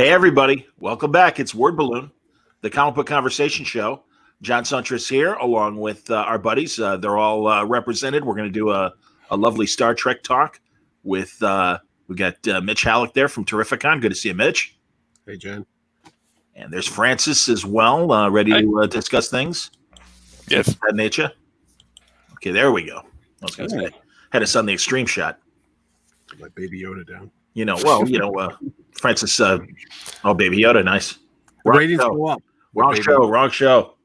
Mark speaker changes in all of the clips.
Speaker 1: Hey, everybody. Welcome back. It's Word Balloon, the comic book conversation show. John Suntress here, along with our buddies. They're all represented. We're going to do a lovely Star Trek talk with, we got Mitch Halleck there from Terrificon. Good to see you, Mitch.
Speaker 2: Hey, Jen.
Speaker 1: And there's Francis as well, ready to discuss things.
Speaker 3: Yes.
Speaker 1: Of that nature. Okay, there we go. I was going to say, had us on the extreme shot.
Speaker 2: My Baby Yoda down.
Speaker 1: Francis, Baby Yoda, nice.
Speaker 2: The ratings go up.
Speaker 1: Wrong show.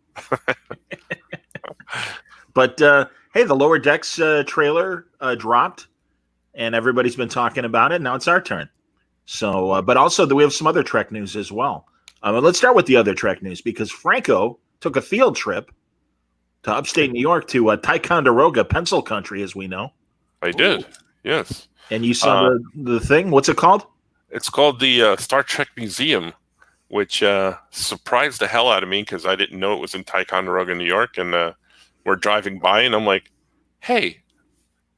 Speaker 1: But, hey, the Lower Decks trailer dropped, and everybody's been talking about it. Now it's our turn. So, but also we have some other Trek news as well. Let's start with the other Trek news, because Franco took a field trip to upstate New York to Ticonderoga, Pencil Country, as we know.
Speaker 3: I did, yes.
Speaker 1: And you saw the thing? What's it called?
Speaker 3: It's called the Star Trek Museum, which surprised the hell out of me because I didn't know it was in Ticonderoga, New York. And we're driving by, and I'm like, hey,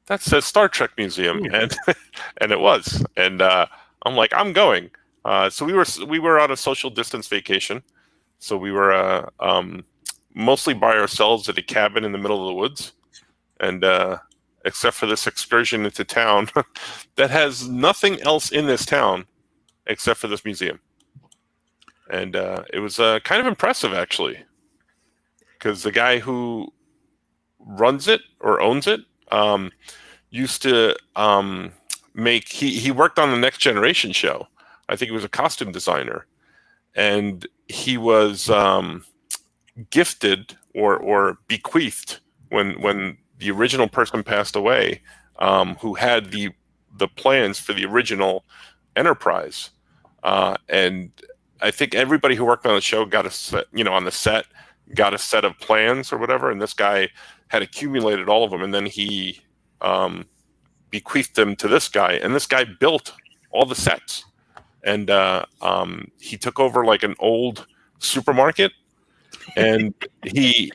Speaker 3: that says Star Trek Museum. And and it was. And I'm like, I'm going. So we were on a social distance vacation. So we were mostly by ourselves at a cabin in the middle of the woods. And except for this excursion into town that has nothing else in this town except for this museum. And it was kind of impressive, actually, because the guy who runs it or owns it used to he worked on the Next Generation show. I think he was a costume designer, and he was gifted or bequeathed when the original person passed away, who had the plans for the original Enterprise, and I think everybody who worked on the show got a set, on the set, got a set of plans or whatever, and this guy had accumulated all of them, and then he bequeathed them to this guy, and this guy built all the sets, and he took over like an old supermarket, and he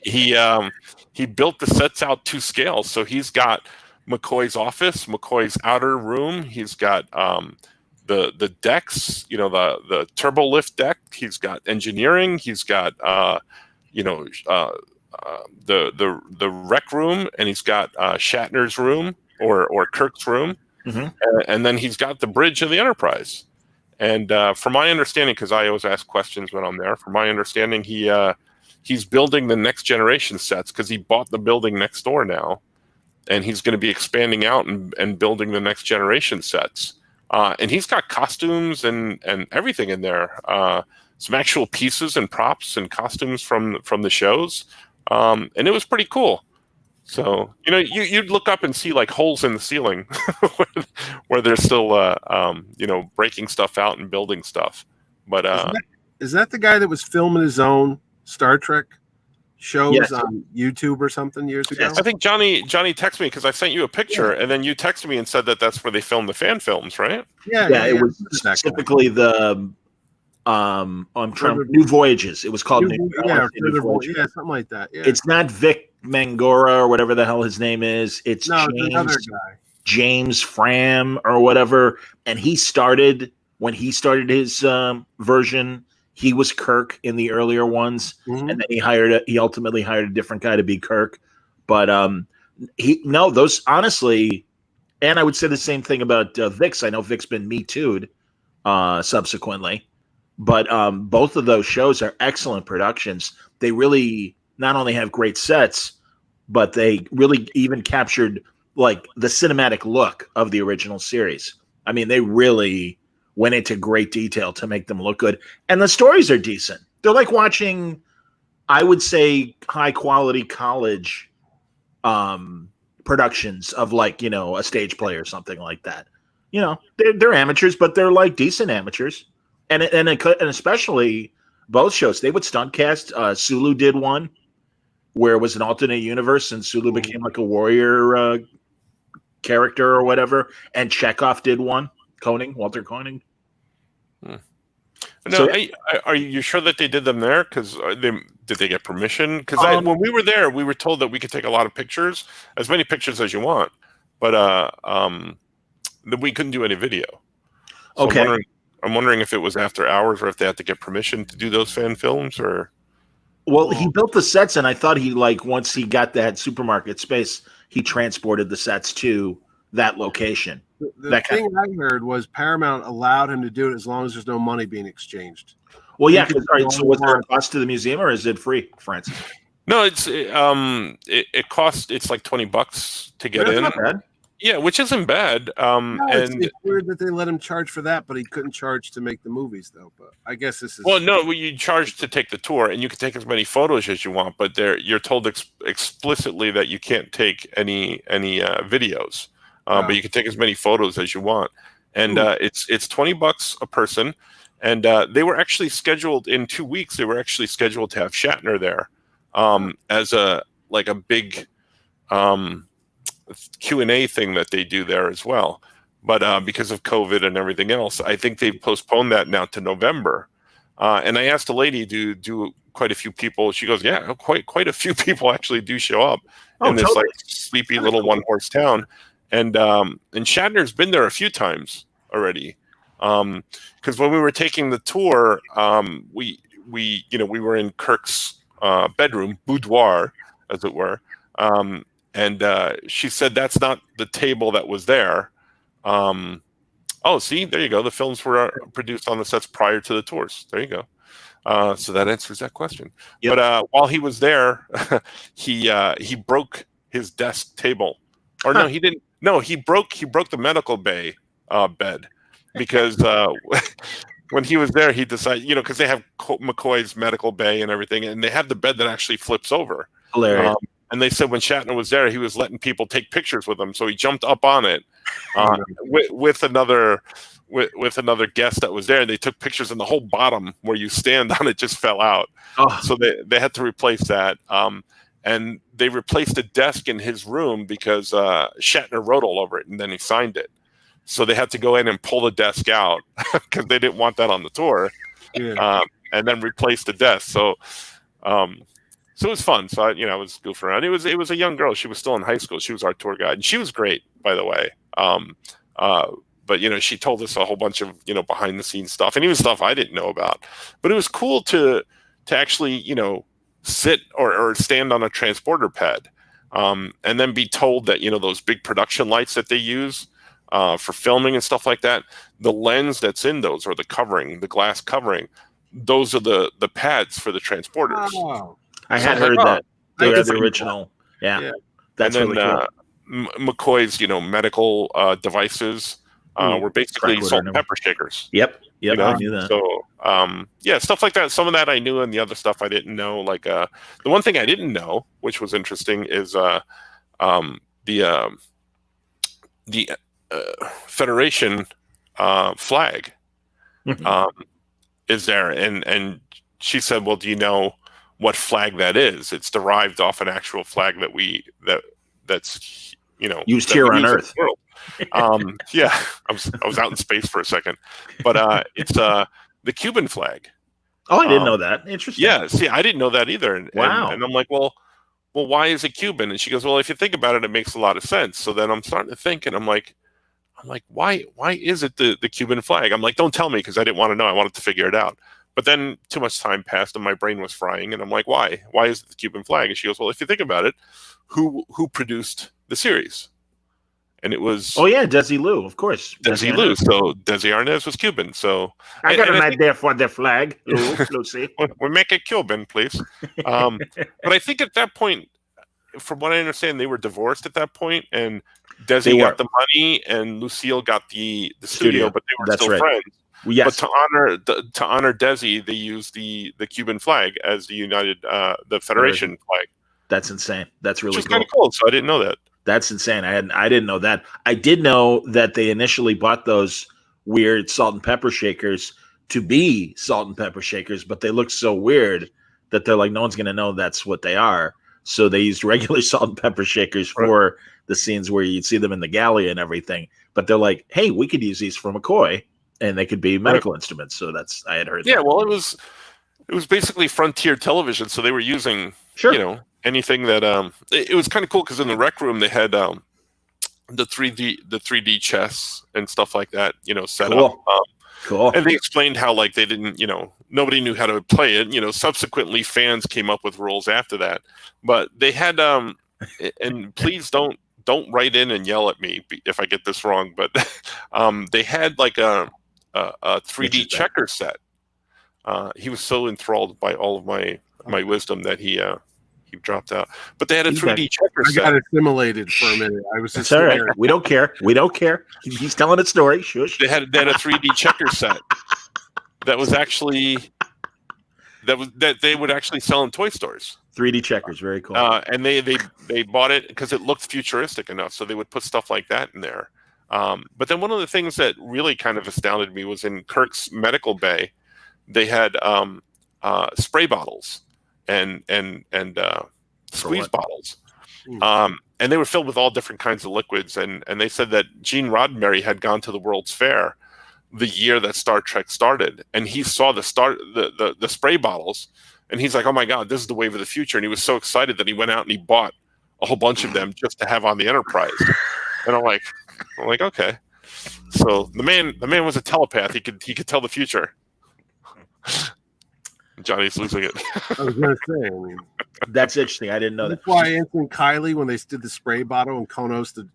Speaker 3: built the sets out to scale. So he's got McCoy's office, McCoy's outer room. He's got the decks, the turbo lift deck. He's got engineering. He's got the rec room, and he's got Shatner's room or Kirk's room, and then he's got the bridge of the Enterprise. And from my understanding, because I always ask questions when I'm there, from my understanding, he's building the Next Generation sets because he bought the building next door now, and he's going to be expanding out and building the Next Generation sets. And he's got costumes and everything in there, some actual pieces and props and costumes from the shows, and it was pretty cool. So you'd look up and see like holes in the ceiling where they're still breaking stuff out and building stuff. But
Speaker 2: is that the guy that was filming his own Star Trek shows on YouTube or something years ago?
Speaker 3: I think Johnny texted me because I sent you a picture, and then you texted me and said that's where they filmed the fan films, right?
Speaker 1: Yeah. It was specifically the New Voyages. It was called New Voyages.
Speaker 2: Yeah, something like that. Yeah.
Speaker 1: It's not Vic Mangora or whatever the hell his name is. It's
Speaker 2: another guy,
Speaker 1: James Fram or whatever. And when he started his version, he was Kirk in the earlier ones, and then he ultimately hired a different guy to be Kirk. But those honestly, and I would say the same thing about Vic's. I know Vic's been Me Too'd subsequently, but both of those shows are excellent productions. They really not only have great sets, but they really even captured like the cinematic look of the original series. I mean, they really went into great detail to make them look good. And the stories are decent. They're like watching, I would say, high quality college productions of like, a stage play or something like that. They're amateurs, but they're like decent amateurs. And especially both shows, they would stunt cast. Sulu did one where it was an alternate universe and Sulu became like a warrior character or whatever. And Chekhov did one. Walter Koenig.
Speaker 3: No, are you sure that they did them there? Because did they get permission? Because when we were there, we were told that we could take a lot of pictures, as many pictures as you want, but that we couldn't do any video. So
Speaker 1: okay.
Speaker 3: I'm wondering if it was after hours or if they had to get permission to do those fan films or.
Speaker 1: Well, he built the sets, and I thought he once he got that supermarket space, he transported the sets to that location.
Speaker 2: The thing I heard was Paramount allowed him to do it as long as there's no money being exchanged.
Speaker 1: Well, yeah. So was there a cost to the museum, or is it free, Francis?
Speaker 3: No, it costs. It's like $20 to get in.
Speaker 1: Not bad.
Speaker 3: Yeah, which isn't bad.
Speaker 2: It's weird that they let him charge for that, but he couldn't charge to make the movies, though. But I guess this is
Speaker 3: you charge to take the tour, and you can take as many photos as you want, but you're told explicitly that you can't take any videos, but you can take as many photos as you want, and it's $20 a person, and they were actually scheduled in 2 weeks. They were actually scheduled to have Shatner there as a big. Q&A thing that they do there as well, but because of COVID and everything else, I think they've postponed that now to November. And I asked a lady, do quite a few people? She goes, yeah, quite a few people actually do show up in this like sleepy little one-horse town, and Shatner's been there a few times already. Because when we were taking the tour, we were in Kirk's bedroom, boudoir, as it were. And she said that's not the table that was there. See, there you go. The films were produced on the sets prior to the tours. There you go. So that answers that question. Yep. But while he was there, he broke his desk table. Or no, he didn't. No, he broke the medical bay bed because when he was there, he decided, because they have McCoy's medical bay and everything, and they have the bed that actually flips over.
Speaker 1: Hilarious.
Speaker 3: And they said when Shatner was there, he was letting people take pictures with him. So he jumped up on it with another guest that was there. And they took pictures, and the whole bottom where you stand on it just fell out. Oh. So they had to replace that. And they replaced a desk in his room because Shatner wrote all over it, and then he signed it. So they had to go in and pull the desk out because they didn't want that on the tour. Yeah. And then replace the desk. So it was fun. So I was goofing around. It was a young girl. She was still in high school. She was our tour guide, and she was great, by the way. But she told us a whole bunch of behind the scenes stuff, and even stuff I didn't know about. But it was cool to actually sit or stand on a transporter pad, and then be told that those big production lights that they use for filming and stuff like that, the lens that's in those, or the glass covering, those are the pads for the transporters.
Speaker 2: Oh.
Speaker 1: I had heard that. They were the original. Yeah. That's really cool.
Speaker 3: McCoy's, medical devices were basically salt and pepper shakers.
Speaker 1: Yep. I knew that.
Speaker 3: So, stuff like that. Some of that I knew, and the other stuff I didn't know. Like the one thing I didn't know, which was interesting, is the Federation flag is there, and she said, "Well, do you know what flag that is? It's derived off an actual flag that's
Speaker 1: used here on Earth."
Speaker 3: Yeah, I was out in space for a second, but it's the Cuban flag.
Speaker 1: Oh, I didn't know that. Interesting.
Speaker 3: Yeah, see, I didn't know that either. And,
Speaker 1: wow.
Speaker 3: And I'm like, well, why is it Cuban? And she goes, well, if you think about it, it makes a lot of sense. So then I'm starting to think, and I'm like, why is it the Cuban flag? I'm like, don't tell me, because I didn't want to know. I wanted to figure it out. But then too much time passed, and my brain was frying, and I'm like, why? Why is it the Cuban flag? And she goes, well, if you think about it, who produced the series? And it was
Speaker 1: Desi Liu, of course.
Speaker 3: Desi Liu. So Desi Arnaz was Cuban. So
Speaker 1: I got an idea for the flag, Lucy.
Speaker 3: We make it Cuban, please. But I think at that point, from what I understand, they were divorced at that point, and Desi got the money, and Lucille got the studio, but they were still friends.
Speaker 1: Yes.
Speaker 3: But to honor Desi, they used the Cuban flag as the Federation flag.
Speaker 1: That's insane. That's really
Speaker 3: cool. Kind of cool. So I didn't know that.
Speaker 1: That's insane. I didn't know that. I did know that they initially bought those weird salt and pepper shakers to be salt and pepper shakers, but they look so weird that they're like, no one's going to know that's what they are. So they used regular salt and pepper shakers for the scenes where you'd see them in the galley and everything. But they're like, hey, we could use these for McCoy, and they could be medical instruments. So I had heard.
Speaker 3: Yeah, well, it was basically frontier television, so they were using anything that it was kind of cool, because in the rec room they had the 3D chess and stuff like that, set up.
Speaker 1: Cool.
Speaker 3: And they explained how like they didn't, nobody knew how to play it. Subsequently fans came up with rules after that. But they had and please don't write in and yell at me if I get this wrong, but they had like a 3D checker set. He was so enthralled by all of my wisdom that he dropped out. But they had a 3D checker set.
Speaker 2: I got assimilated for a minute. I was just
Speaker 1: all right. We don't care. He's telling a story. Shush.
Speaker 3: They had a 3D checker set that was actually that they would actually sell in toy stores.
Speaker 1: 3D checkers, very cool.
Speaker 3: And they bought it because it looked futuristic enough, so they would put stuff like that in there. But then one of the things that really kind of astounded me was in Kirk's medical bay, they had spray bottles and squeeze bottles, and they were filled with all different kinds of liquids. And they said that Gene Roddenberry had gone to the World's Fair the year that Star Trek started, and he saw the spray bottles. And he's like, oh, my God, this is the wave of the future. And he was so excited that he went out and he bought a whole bunch of them just to have on the Enterprise. And I'm like, okay. So the man was a telepath. He could tell the future. Johnny's losing it.
Speaker 2: I was going to say.
Speaker 1: That's interesting. I didn't know that.
Speaker 2: That's why Anthony Kylie, when they did the spray bottle and Konos, the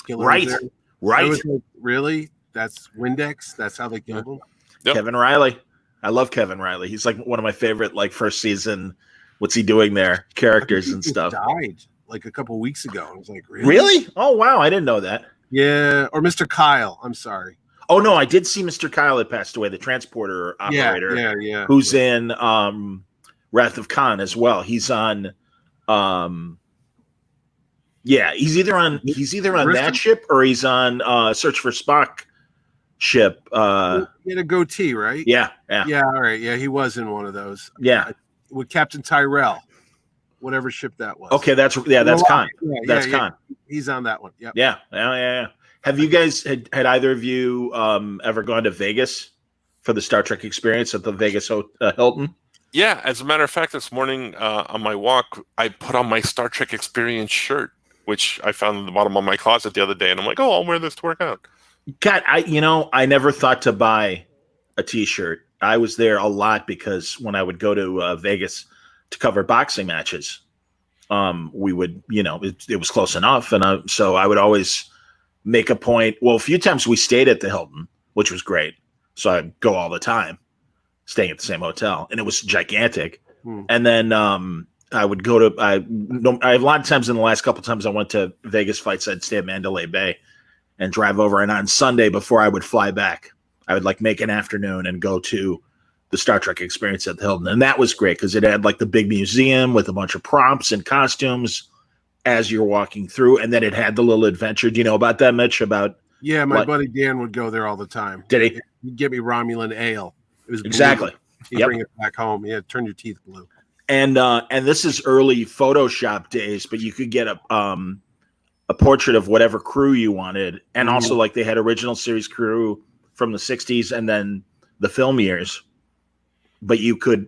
Speaker 2: killer.
Speaker 1: Right.
Speaker 2: I was like, really? That's Windex? That's how they killed him?
Speaker 1: Yep. Kevin Riley. I love Kevin Riley. He's like one of my favorite, like first season. What's he doing there? Characters and stuff.
Speaker 2: Died like a couple weeks ago. I was like, really?
Speaker 1: Really? Oh wow, I didn't know that.
Speaker 2: Yeah, or Mr. Kyle. I'm sorry.
Speaker 1: Oh no, I did see Mr. Kyle that passed away, the transporter operator.
Speaker 2: Yeah.
Speaker 1: Who's in Wrath of Khan as well. He's on. He's either on that ship or he's on Search for Spock ship.
Speaker 2: He had a goatee, right?
Speaker 1: Yeah.
Speaker 2: All right. Yeah, he was in one of those.
Speaker 1: Yeah,
Speaker 2: with Captain Tyrell, whatever ship that was.
Speaker 1: Okay, that's Khan. That's Khan.
Speaker 2: He's on that one. Yep.
Speaker 1: Yeah. Have you guys had either of you ever gone to Vegas for the Star Trek experience at the Vegas Hilton?
Speaker 3: Yeah, as a matter of fact, this morning on my walk, I put on my Star Trek experience shirt, which I found in the bottom of my closet the other day, and I'm like, oh, I'll wear this to work out.
Speaker 1: God, I never thought to buy a T-shirt. I was there a lot because when I would go to Vegas to cover boxing matches, we would, it was close enough, and so I would always make a point. Well, a few times we stayed at the Hilton, which was great, so I'd go all the time, staying at the same hotel, and it was gigantic. And then I would go to I a lot of times in the last couple of times I went to Vegas fights, I'd stay at Mandalay Bay and drive over. And on Sunday before I would fly back, I would like make an afternoon and go to the Star Trek experience at the Hilton. And that was great because it had like the big museum with a bunch of props and costumes as you're walking through. And then it had the little adventure. Do you know about that, Mitch?
Speaker 2: Yeah, my buddy Dan would go there all the time.
Speaker 1: Did he?
Speaker 2: He'd get me Romulan ale. It was
Speaker 1: exactly.
Speaker 2: He'd bring it back home. Yeah, turn your teeth blue.
Speaker 1: And this is early Photoshop days, but you could get a portrait of whatever crew you wanted. And also like they had original series crew from the 60s and then the film years. But you could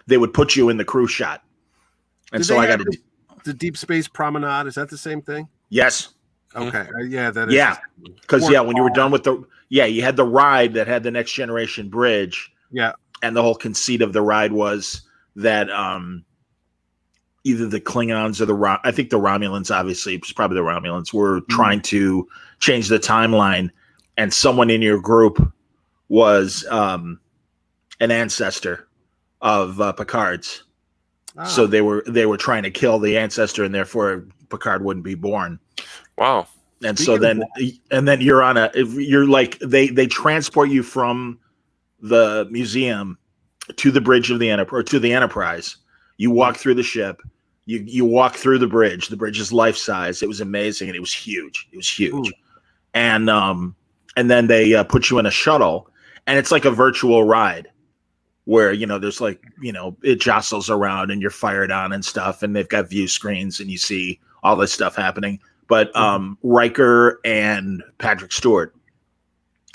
Speaker 1: they would put you in the crew shot. And so I got
Speaker 2: the Deep Space Promenade. Is that the same thing?
Speaker 1: Yes.
Speaker 2: Okay. Yeah, that is.
Speaker 1: Yeah. Because when you were done with you had the ride that had the Next Generation bridge.
Speaker 2: Yeah.
Speaker 1: And the whole conceit of the ride was that either the Klingons or I think the Romulans, obviously, it was probably the Romulans, were trying to change the timeline, and someone in your group was an ancestor of Picard's. So they were trying to kill the ancestor, and therefore Picard wouldn't be born.
Speaker 3: Wow.
Speaker 1: And so then you're on you're like they transport you from the museum to the bridge of the Enterprise. You walk through the ship. You walk through the bridge. The bridge is life size. It was amazing, and it was huge. Ooh. And then they put you in a shuttle, and it's like a virtual ride where there's like it jostles around and you're fired on and stuff, and they've got view screens and you see all this stuff happening. But Riker and Patrick Stewart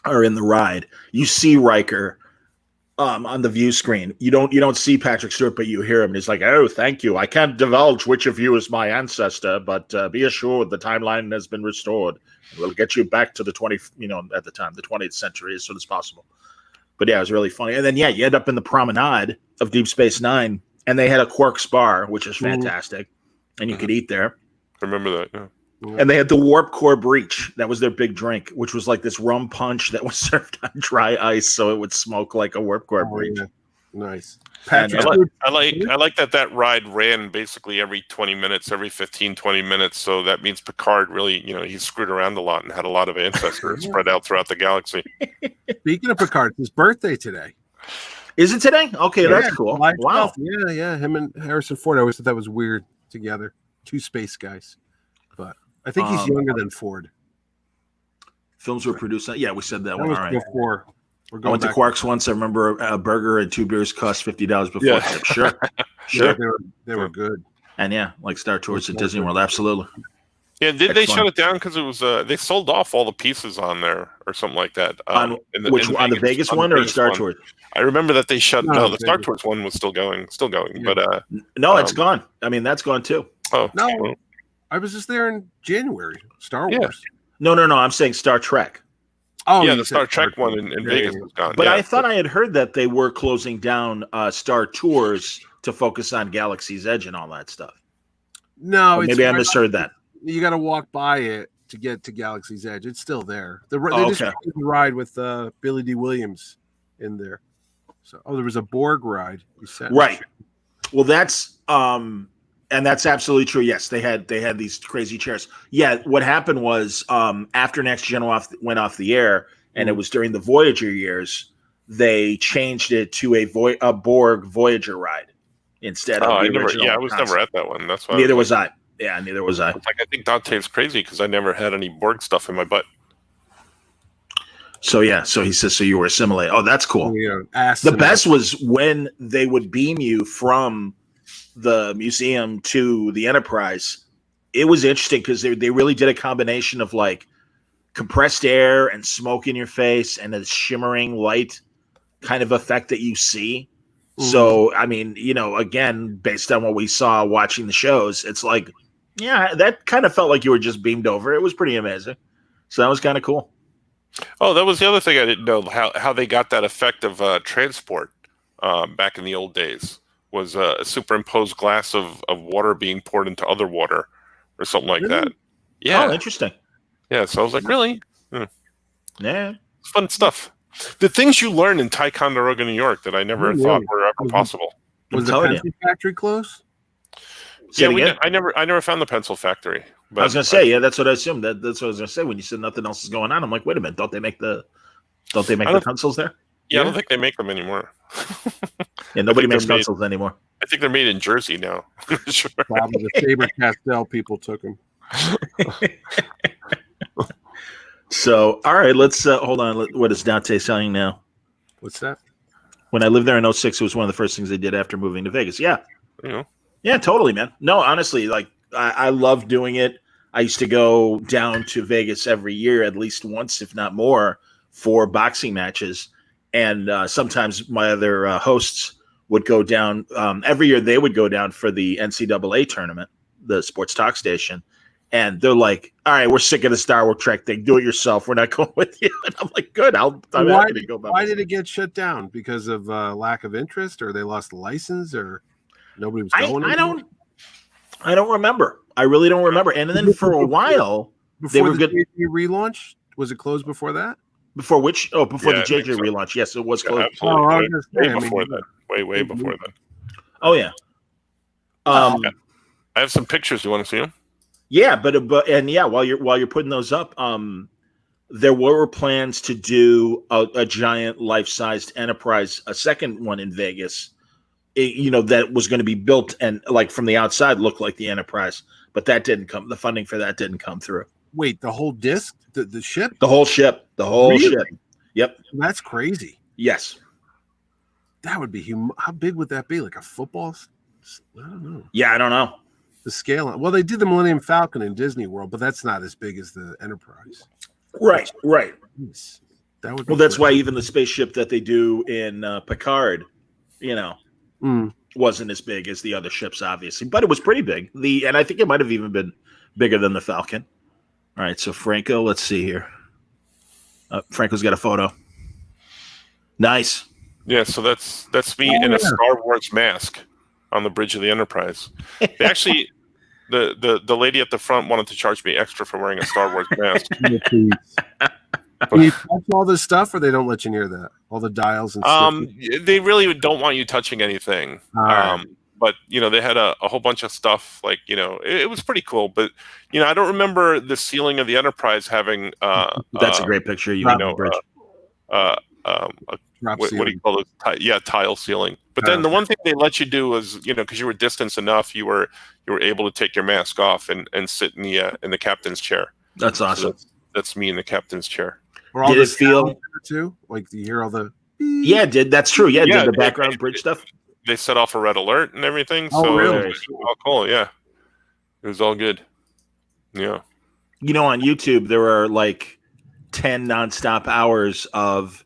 Speaker 1: are in the ride. You see Riker on the view screen. You don't see Patrick Stewart, but you hear him, and he's like, "Oh, thank you. I can't divulge which of you is my ancestor, but be assured the timeline has been restored. We'll get you back to the at the time, the 20th century as soon as possible." But yeah, it was really funny. And then you end up in the promenade of Deep Space Nine, and they had a Quark's bar, which is fantastic, and you could eat there.
Speaker 3: Remember that? Yeah.
Speaker 1: And they had the Warp Core Breach. That was their big drink, which was like this rum punch that was served on dry ice, so it would smoke like a Warp Core Breach.
Speaker 2: Yeah. Nice.
Speaker 3: Patrick, I like that ride ran basically every 20 minutes, every 15, 20 minutes. So that means Picard really, he screwed around a lot and had a lot of ancestors spread out throughout the galaxy.
Speaker 2: Speaking of Picard, it's his birthday today.
Speaker 1: Is it today? Okay, that's cool. Wow.
Speaker 2: Yeah. Him and Harrison Ford. I always thought that was weird together. Two space guys. But I think he's younger than Ford.
Speaker 1: Films were produced. Yeah, we said that one.
Speaker 2: Was
Speaker 1: all right.
Speaker 2: Before.
Speaker 1: I went to Quark's once. I remember a burger and 2 beers cost $50 before. Yeah. Sure.
Speaker 2: Yeah, they were good.
Speaker 1: And like Star Tours at Disney World, absolutely.
Speaker 3: Yeah, did they shut it down because it was they sold off all the pieces on there or something like that?
Speaker 1: On the Vegas one or Star Tours?
Speaker 3: I remember that they shut. No, the Star Tours one was still going. Yeah.
Speaker 1: But no, it's gone. I mean, that's gone too.
Speaker 3: Oh
Speaker 2: no, I was just there in January. Star Wars.
Speaker 1: No. I'm saying Star Trek.
Speaker 3: Oh, yeah, the Star Trek one in Vegas was gone.
Speaker 1: But I thought I had heard that they were closing down Star Tours to focus on Galaxy's Edge and all that stuff.
Speaker 2: No,
Speaker 1: maybe I misheard that.
Speaker 2: You got to walk by it to get to Galaxy's Edge. It's still there. They just ride with Billy D. Williams in there. So, there was a Borg ride. You said
Speaker 1: right. Well, that's and that's absolutely true. Yes, they had these crazy chairs. Yeah, what happened was after Next Gen went off the air, and it was during the Voyager years, they changed it to a Borg Voyager ride instead of the original.
Speaker 3: I was never at that one. That's why.
Speaker 1: Neither was I. Yeah, neither was I.
Speaker 3: I think Dante's crazy because I never had any Borg stuff in my butt.
Speaker 1: So he says, so you were assimilated. Oh, that's cool. The best was when they would beam you from the museum to the Enterprise. It was interesting because they really did a combination of like compressed air and smoke in your face and a shimmering light kind of effect that you see. So, I mean, again, based on what we saw watching the shows, it's like, yeah, that kind of felt like you were just beamed over. It was pretty amazing. So that was kind of cool.
Speaker 3: Oh, that was the other thing I didn't know, how they got that effect of transport back in the old days. Was a superimposed glass of water being poured into other water or something like that. Yeah.
Speaker 1: Oh, interesting.
Speaker 3: Yeah, so I was like, really?
Speaker 1: Yeah.
Speaker 3: It's fun stuff. The things you learn in Ticonderoga, New York that I never thought were ever possible.
Speaker 2: Was the pencil factory close?
Speaker 3: I never found the pencil factory. But
Speaker 1: I was going to say, that's what I assumed. That's what I was going to say when you said nothing else is going on. I'm like, wait a minute, don't they make the pencils there?
Speaker 3: Yeah, I don't think they make them anymore.
Speaker 1: Yeah, nobody makes pencils anymore.
Speaker 3: I think they're made in Jersey now.
Speaker 2: Sure. Probably the Faber-Castell people took them.
Speaker 1: So, all right, let's hold on. What is Dante saying now?
Speaker 2: What's that?
Speaker 1: When I lived there in 2006, it was one of the first things they did after moving to Vegas. Yeah. Yeah, totally, man. No, honestly, like I love doing it. I used to go down to Vegas every year, at least once, if not more, for boxing matches. And sometimes my other hosts would go down. Every year they would go down for the NCAA tournament, the sports talk station. And they're like, all right, we're sick of the Star Wars Trek thing. Do it yourself. We're not going with you. And I'm like, good. I'm happy to go by
Speaker 2: Why did it get shut down? Because of lack of interest, or they lost the license, or nobody was going?
Speaker 1: I don't remember. I really don't remember. And then for a while,
Speaker 2: they were good. Relaunch? Was it closed before that?
Speaker 1: Before which? Oh, before the JJ relaunch. Yes, it was closed.
Speaker 3: Absolutely. Way before that. Way before that.
Speaker 1: Oh yeah.
Speaker 3: I have some pictures. You want to see them?
Speaker 1: Yeah, but while you're putting those up, there were plans to do a giant life-sized Enterprise, a second one in Vegas. That was going to be built and like from the outside look like the Enterprise, but that didn't come. The funding for that didn't come through.
Speaker 2: Wait, the whole disc, the ship,
Speaker 1: the whole ship. Yep,
Speaker 2: that's crazy.
Speaker 1: Yes,
Speaker 2: that would be huge. How big would that be? Like a football? I don't know.
Speaker 1: Yeah, I don't know.
Speaker 2: The scale. Well, they did the Millennium Falcon in Disney World, but that's not as big as the Enterprise.
Speaker 1: Right.
Speaker 2: That would.
Speaker 1: Well, that's why even the spaceship that they do in Picard, wasn't as big as the other ships, obviously, but it was pretty big. And I think it might have even been bigger than the Falcon. All right, so Franco, let's see here. Franco's got a photo. Nice.
Speaker 3: Yeah, so that's me in a Star Wars mask on the bridge of the Enterprise. They actually, the lady at the front wanted to charge me extra for wearing a Star Wars mask.
Speaker 2: Can you touch all this stuff, or they don't let you near that? All the dials and stuff?
Speaker 3: They really don't want you touching anything.
Speaker 2: Right.
Speaker 3: But, they had a whole bunch of stuff, like, it was pretty cool. But, I don't remember the ceiling of the Enterprise having...
Speaker 1: That's a great picture. What
Speaker 3: do you call it? Tile ceiling. But then the one thing they let you do was, because you were distanced enough, you were able to take your mask off and sit in the captain's chair.
Speaker 1: That's awesome.
Speaker 3: So that's me in the captain's chair.
Speaker 1: Did it feel
Speaker 2: too? Like, do you hear all the?
Speaker 1: Yeah, that's true. Yeah, did the background bridge stuff?
Speaker 3: They set off a red alert and everything.
Speaker 2: Oh,
Speaker 3: so
Speaker 2: really?
Speaker 3: It was all cool. Yeah, it was all good. Yeah.
Speaker 1: On YouTube there are like 10 nonstop hours of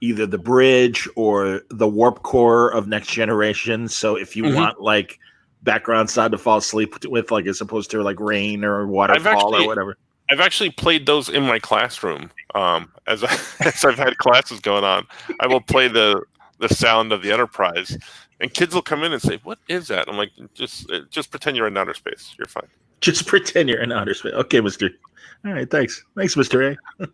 Speaker 1: either the bridge or the warp core of Next Generation. So if you want like background sound to fall asleep with, like as opposed to like rain or waterfall or whatever.
Speaker 3: I've actually played those in my classroom. As I've had classes going on, I will play the sound of the Enterprise, and kids will come in and say, "What is that?" I'm like, "Just pretend you're in outer space. You're fine." Just pretend you're in outer space.
Speaker 1: Okay, Mr. All right, thanks, Mr. A.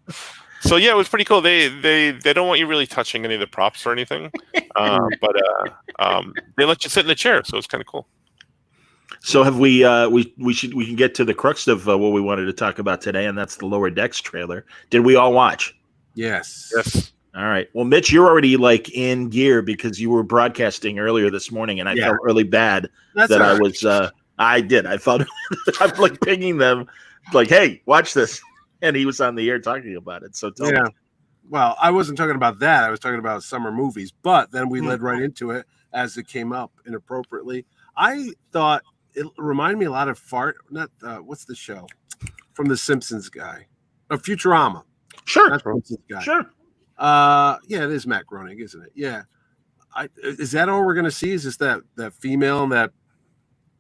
Speaker 3: So yeah, it was pretty cool. They don't want you really touching any of the props or anything, but they let you sit in the chair, so it's kind of cool.
Speaker 1: So have we can get to the crux of what we wanted to talk about today, and that's the Lower Decks trailer. Did we all watch?
Speaker 2: Yes.
Speaker 1: All right. Well, Mitch, you're already like in gear because you were broadcasting earlier this morning, and I felt really bad that I was. I did. I felt I'm like pinging them, like, "Hey, watch this," and he was on the air talking about it. So tell me.
Speaker 2: Well, I wasn't talking about that. I was talking about summer movies, but then we led right into it as it came up inappropriately. I thought it reminded me a lot of what's the show from the Simpsons guy? Futurama.
Speaker 1: Sure.
Speaker 2: That's Simpsons guy.
Speaker 1: Sure.
Speaker 2: Yeah, it is Matt Groening, isn't it? Yeah. Is that all we're going to see? Is just that female and that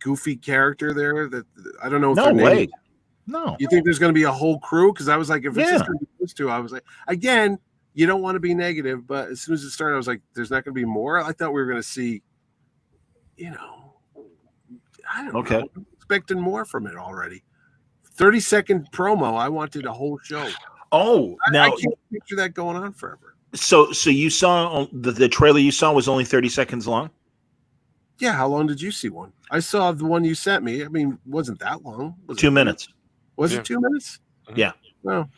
Speaker 2: goofy character there? That I don't know.
Speaker 1: No way. No.
Speaker 2: You think there's going to be a whole crew? Because I was like, if it's just going to be those two, I was like, again, you don't want to be negative, but as soon as it started, I was like, there's not going to be more. I thought we were going to see, I don't know. I'm expecting more from it already. 30-second promo. I wanted a whole show.
Speaker 1: Oh, now
Speaker 2: I can't picture that going on forever.
Speaker 1: So you saw the trailer you saw was only 30 seconds long?
Speaker 2: Yeah. How long did you see one? I saw the one you sent me. I mean, it wasn't that long.
Speaker 1: 2 minutes.
Speaker 2: Was it 2 minutes?
Speaker 1: Yeah.
Speaker 2: Well,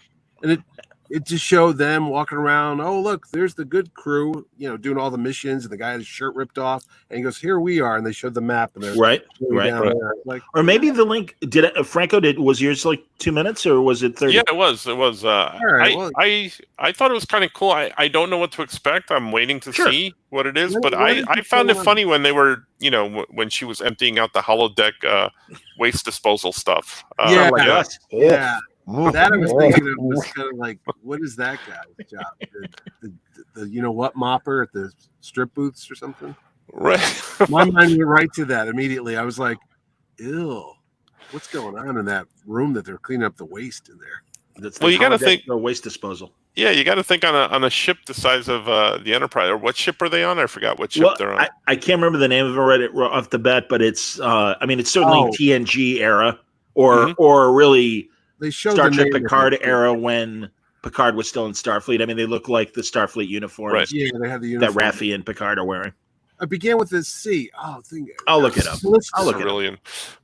Speaker 2: and it just showed them walking around. Oh, look, there's the good crew, doing all the missions, and the guy had his shirt ripped off, and he goes, "Here we are," and they showed the map, and they're
Speaker 1: right.
Speaker 2: Like,
Speaker 1: or maybe the link Franco was yours like 2 minutes, or was it 30?
Speaker 3: Yeah, it was. I thought it was kind of cool. I don't know what to expect. I'm waiting to see what it is, but I found it funny when they were, when she was emptying out the holodeck waste disposal stuff.
Speaker 2: Yeah.
Speaker 1: That
Speaker 2: I was thinking of was kind of like, what is that guy's job? The what mopper at the strip booths or something?
Speaker 3: Right.
Speaker 2: My mind went right to that immediately. I was like, ew, what's going on in that room that they're cleaning up the waste in there?
Speaker 1: Well, you got to think waste disposal.
Speaker 3: Yeah, you got to think on a ship the size of the Enterprise. Or what ship are they on? I forgot what ship they're on.
Speaker 1: I can't remember the name of it right off the bat, but it's it's certainly TNG era or really.
Speaker 2: They showed
Speaker 1: Star Trek Picard era when Picard was still in Starfleet. I mean, they look like the Starfleet uniforms.
Speaker 2: Right. Yeah, they had the uniform
Speaker 1: that Raffi and Picard are wearing.
Speaker 2: I began with this C.
Speaker 1: I'll look it up.
Speaker 3: I'll look it up.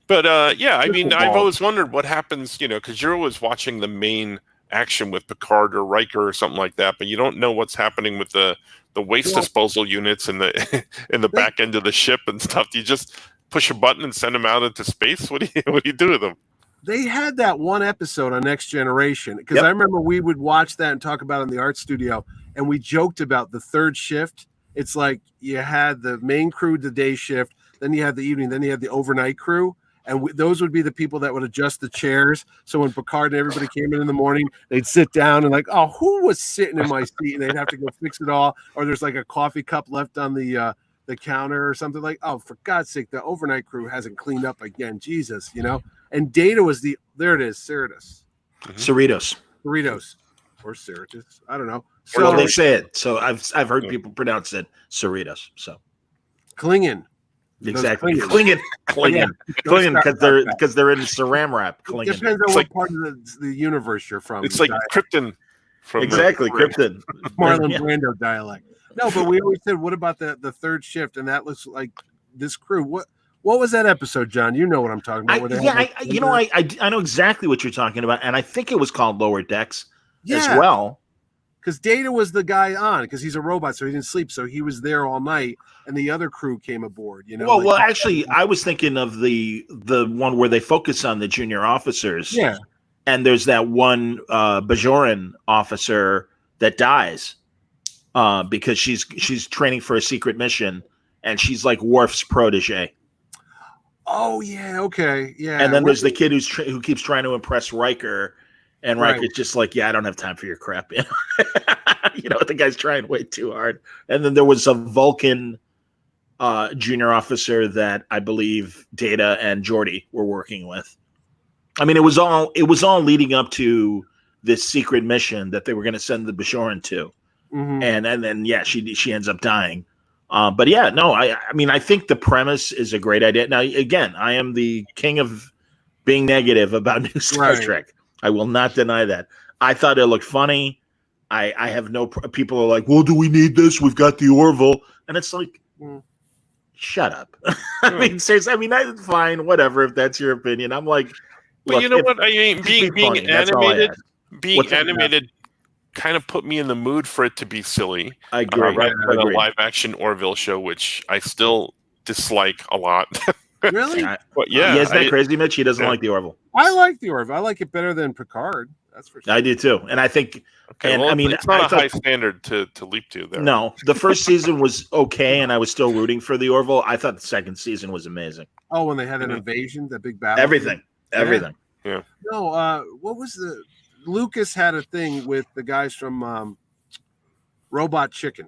Speaker 3: But I've always wondered what happens, because you're always watching the main action with Picard or Riker or something like that, but you don't know what's happening with the waste disposal units in the back end of the ship and stuff. Do you just push a button and send them out into space? What do you do with them?
Speaker 2: They had that one episode on Next Generation because I remember we would watch that and talk about it in the art studio, and we joked about the third shift. It's like you had the main crew, the day shift, then you had the evening, then you had the overnight crew, And those would be the people that would adjust the chairs. So when Picard and everybody came in the morning, they'd sit down and like, oh, who was sitting in my seat? And they'd have to go fix it all. Or there's like a coffee cup left on the counter or something, like, oh, for God's sake, the overnight crew hasn't cleaned up again. Jesus, And Data was there it is, Cerritos. Cerritos. Or Cerritos. I don't know.
Speaker 1: So well, they say it. So I've heard people pronounce it Cerritos. So
Speaker 2: Klingon.
Speaker 1: Exactly. Klingon because they're in Saram wrap. Klingon.
Speaker 2: It depends on what part of the universe you're from.
Speaker 3: It's like Krypton.
Speaker 1: Exactly, Krypton.
Speaker 2: Marlon Brando dialect. No, but we always said, what about the third shift? And that looks like this crew. What was that episode, John? You know what I'm talking about.
Speaker 1: I know exactly what you're talking about, and I think it was called Lower Decks as well.
Speaker 2: Because Data was the guy on, because he's a robot, so he didn't sleep, so he was there all night, and the other crew came aboard.
Speaker 1: Well, actually, I was thinking of the one where they focus on the junior officers.
Speaker 2: Yeah,
Speaker 1: and there's that one Bajoran officer that dies because she's training for a secret mission, and she's like Worf's protege.
Speaker 2: Oh yeah, okay, yeah.
Speaker 1: And then there's the kid who keeps trying to impress Riker. And Riker's just like, I don't have time for your crap. The guy's trying way too hard. And then there was a Vulcan junior officer that I believe Data and Geordi were working with. I mean, it was all leading up to this secret mission that they were going to send the Bajoran to. Mm-hmm. And then she ends up dying. But yeah, no, I mean, I think the premise is a great idea. Now, again, I am the king of being negative about new Star Trek. I will not deny that. I thought it looked funny. I have no people are like, well, do we need this? We've got the Orville. And it's like, shut up. I mean, seriously, that's fine. Whatever, if that's your opinion. I'm like,
Speaker 3: well, you know what? I mean, being animated kind of put me in the mood for it to be silly.
Speaker 1: I agree.
Speaker 3: Rather than a live action Orville show, which I still dislike a lot.
Speaker 2: Really?
Speaker 3: But yeah.
Speaker 1: Is that crazy, Mitch? He doesn't like the Orville.
Speaker 2: I like the Orville. I like it better than Picard. That's for sure.
Speaker 1: I do too. And I think
Speaker 3: it's not a high standard to leap to there.
Speaker 1: No, the first season was okay, and I was still rooting for the Orville. I thought the second season was amazing.
Speaker 2: Oh, when they had an invasion, that big battle.
Speaker 1: Everything.
Speaker 3: Yeah.
Speaker 2: No, what was Lucas had a thing with the guys from Robot Chicken.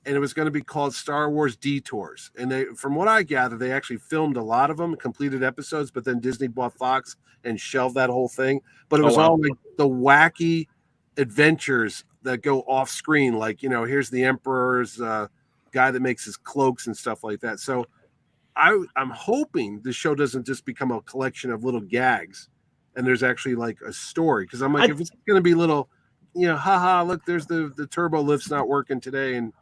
Speaker 2: And it was going to be called Star Wars Detours. And from what I gather, they actually filmed a lot of them, completed episodes, but then Disney bought Fox and shelved that whole thing. But it was all like the wacky adventures that go off screen. Like, here's the Emperor's guy that makes his cloaks and stuff like that. So I'm hoping the show doesn't just become a collection of little gags and there's actually like a story. Because I'm like, if it's going to be little, haha, look, there's the turbo lift's not working today. And,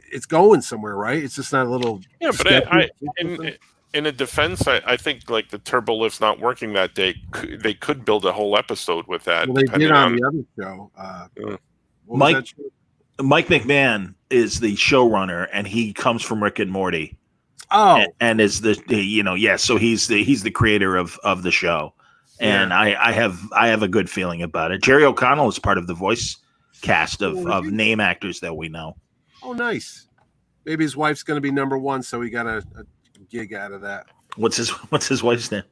Speaker 2: it's going somewhere, right? It's just not a little.
Speaker 3: Yeah, but in a defense, I think like the turbo lift's not working that day. They could build a whole episode with that.
Speaker 2: Well, they did on the other show.
Speaker 1: Mike McMahon is the showrunner, and he comes from Rick and Morty.
Speaker 2: Oh,
Speaker 1: and is so he's the creator of the show, and I have a good feeling about it. Jerry O'Connell is part of the voice cast of name actors that we know.
Speaker 2: Oh, nice. Maybe his wife's going to be number one, so he got a gig out of that.
Speaker 1: What's his wife's name?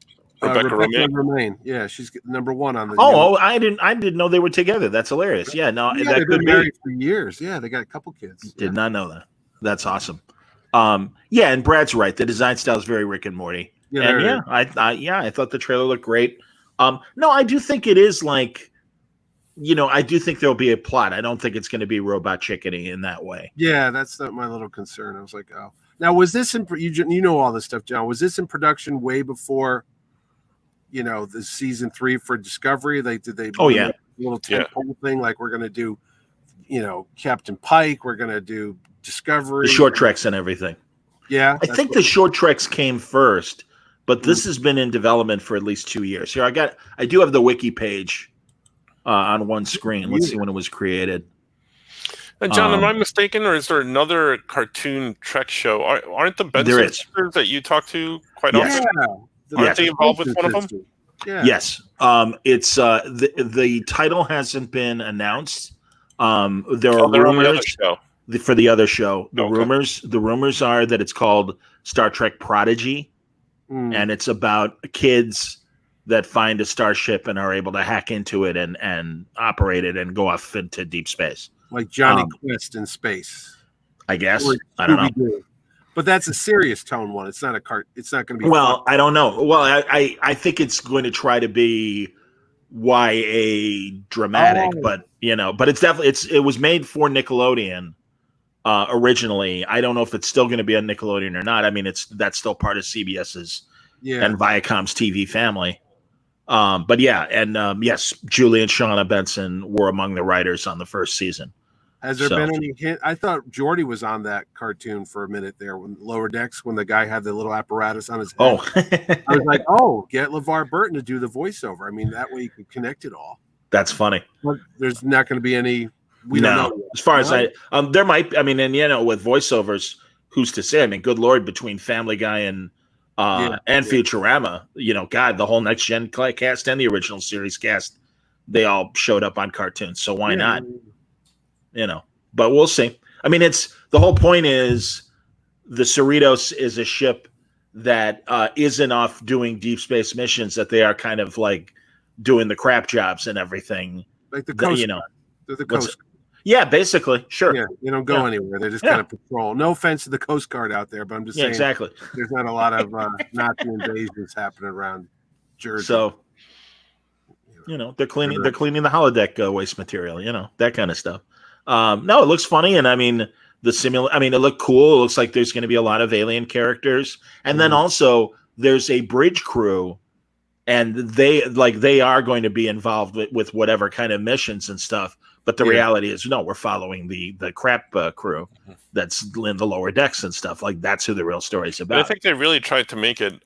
Speaker 3: Rebecca
Speaker 2: Romaine. Yeah, she's number one on the.
Speaker 1: I didn't know they were together. That's hilarious. Yeah, no,
Speaker 2: that
Speaker 1: they've
Speaker 2: been married for years. Yeah, they got a couple kids.
Speaker 1: Did not know that. That's awesome. And Brad's right. The design style is very Rick and Morty. I thought the trailer looked great. No, I do think it is like. I do think there'll be a plot. I don't think it's going to be Robot Chickeny in that way.
Speaker 2: Yeah, that's my little concern. I was like, oh. Now, was this in you know all this stuff, John? Was this in production way before, the season 3 for Discovery? Did they? Oh yeah, little whole thing like we're going to do, Captain Pike. We're going to do Discovery,
Speaker 1: the short treks and everything.
Speaker 2: Yeah,
Speaker 1: I think the short treks came first, but this has been in development for at least 2 years. Here, I do have the wiki page. On one screen. Let's see when it was created.
Speaker 3: And John, am I mistaken, or is there another cartoon Trek show? Aren't the Benson sisters that you talk to quite often? Aren't they involved with one of them?
Speaker 2: Yeah.
Speaker 1: Yes. It's the title hasn't been announced. There are rumors for the other show. The rumors are that it's called Star Trek Prodigy, and it's about kids that find a starship and are able to hack into it and operate it and go off into deep space.
Speaker 2: Like Johnny Quest in space,
Speaker 1: I guess. I don't know.
Speaker 2: But that's a serious tone one. It's not a cart. It's not going to be.
Speaker 1: Well, I don't know. Well, I think it's going to try to be YA dramatic, but but it's definitely it was made for Nickelodeon originally. I don't know if it's still going to be on Nickelodeon or not. I mean, that's still part of CBS's and Viacom's TV family. But yeah, and yes, Julie and Shauna Benson were among the writers on the first season.
Speaker 2: Has there been any hint? I thought Jordy was on that cartoon for a minute there when Lower Decks, when the guy had the little apparatus on his head.
Speaker 1: Oh,
Speaker 2: I was like, get LeVar Burton to do the voiceover. I mean, that way you can connect it all.
Speaker 1: That's funny.
Speaker 2: But there's not going to be any. We don't know.
Speaker 1: As far as there might. I mean, and with voiceovers, who's to say? I mean, good Lord, between Family Guy and Futurama, God, the whole Next Gen cast and the original series cast, they all showed up on cartoons. So why not? But we'll see. I mean, the whole point is the Cerritos is a ship that isn't off doing deep space missions, that they are kind of like doing the crap jobs and everything.
Speaker 2: Like the Coast Guard. They're the Coast Guard.
Speaker 1: Yeah, basically. Sure.
Speaker 2: Yeah, they don't go anywhere. They're just kind of patrol. No offense to the Coast Guard out there, but I'm just saying
Speaker 1: exactly.
Speaker 2: There's not a lot of Nazi invasions happening around Jersey.
Speaker 1: So they're cleaning the holodeck waste material, that kind of stuff. No, it looks funny, and I mean it looked cool. It looks like there's going to be a lot of alien characters, and then also there's a bridge crew, and they are going to be involved with whatever kind of missions and stuff. But the reality is, we're following the crap crew that's in the lower decks and stuff. Like, that's who the real story's about.
Speaker 3: But I think they really tried to make it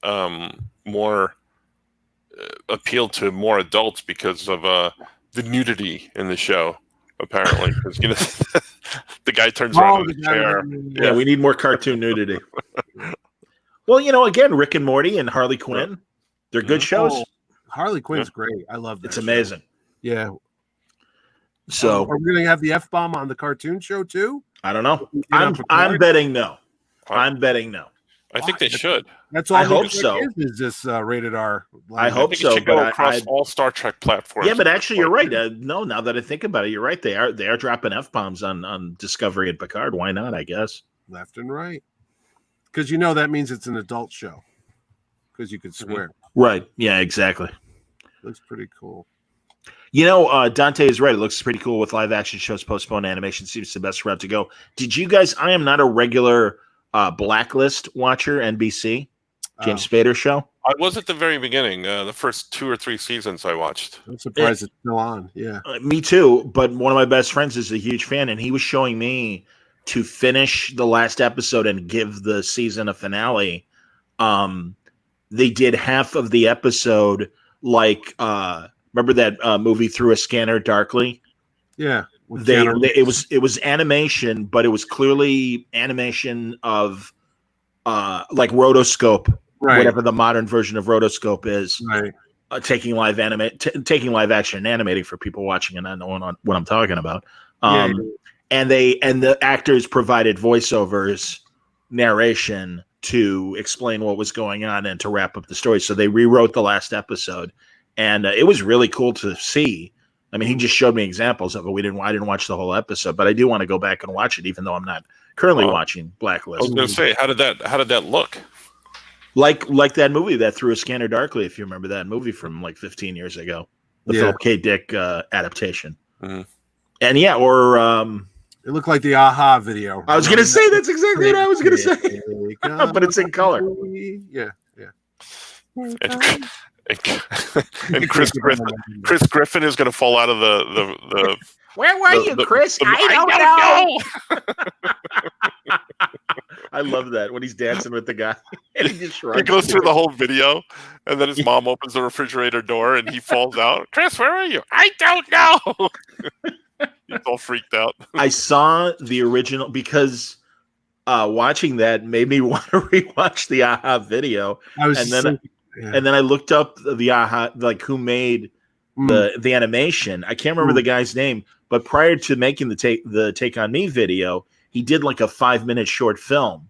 Speaker 3: more appeal to more adults because of the nudity in the show. Apparently, because the guy turns around in the chair.
Speaker 1: Yeah, we need more cartoon nudity. Well, again, Rick and Morty and Harley Quinn, they're good shows.
Speaker 2: Harley Quinn's great. I love that.
Speaker 1: It's amazing.
Speaker 2: Yeah.
Speaker 1: So
Speaker 2: are we going to have the F-bomb on the cartoon show too?
Speaker 1: I don't know. I'm betting no. I'm betting no.
Speaker 3: I think they should.
Speaker 2: That's all.
Speaker 1: I hope so.
Speaker 2: Is this rated R?
Speaker 1: I hope so.
Speaker 3: It should go across all Star Trek platforms.
Speaker 1: Yeah, but actually, you're right. No, now that I think about it, you're right. They are dropping F-bombs on Discovery and Picard. Why not? I guess
Speaker 2: left and right, because that means it's an adult show. Because you could swear.
Speaker 1: Right. Yeah. Exactly.
Speaker 2: Looks pretty cool.
Speaker 1: Dante is right. It looks pretty cool with live action shows postponed. Animation seems the best route to go. Did you guys? I am not a regular Blacklist watcher. NBC James Spader show.
Speaker 3: I was at the very beginning. The first 2 or 3 seasons I watched.
Speaker 2: I'm surprised it's still on. Yeah,
Speaker 1: me too. But one of my best friends is a huge fan, and he was showing me to finish the last episode and give the season a finale. They did half of the episode like. Remember that movie Through a Scanner Darkly?
Speaker 2: Yeah.
Speaker 1: It was animation, but it was clearly animation of like rotoscope, whatever the modern version of rotoscope is.
Speaker 2: Right.
Speaker 1: Taking live action and animating for people watching and not knowing what I'm talking about. And the actors provided voiceovers, narration to explain what was going on and to wrap up the story. So they rewrote the last episode. And it was really cool to see. I mean, he just showed me examples of it. I didn't watch the whole episode, but I do want to go back and watch it, even though I'm not currently watching Blacklist.
Speaker 3: I was going to say, how did that look?
Speaker 1: Like that movie that Through a Scanner Darkly, if you remember that movie from like 15 years ago, the Philip K. Dick adaptation. Mm-hmm. And
Speaker 2: it looked like the Aha video.
Speaker 1: I was going to say that's exactly what I was going to say, but it's in color.
Speaker 2: Yeah.
Speaker 3: And Chris Griffin is going to fall out of the
Speaker 1: Where were you, Chris? I don't know. I love that when he's dancing with the guy. And he
Speaker 3: goes through the whole video, and then his mom opens the refrigerator door, and he falls out. Chris, where are you? I don't know. He's all freaked out. I saw the original because watching that made me want to rewatch the Aha video. And then I looked up the Aha, like who made the animation. I can't remember the guy's name, but prior to making the Take on Me video, he did like a 5-minute short film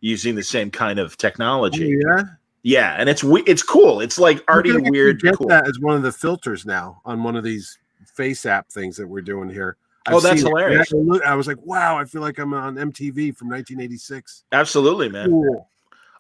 Speaker 3: using the same kind of technology.
Speaker 2: Oh, yeah.
Speaker 1: Yeah, and it's cool. It's like arty, weird,
Speaker 2: get
Speaker 1: cool.
Speaker 2: that as one of the filters now on one of these face app things that we're doing here.
Speaker 1: That's hilarious.
Speaker 2: I was like, wow, I feel like I'm on MTV from 1986.
Speaker 1: Absolutely, man.
Speaker 2: Cool.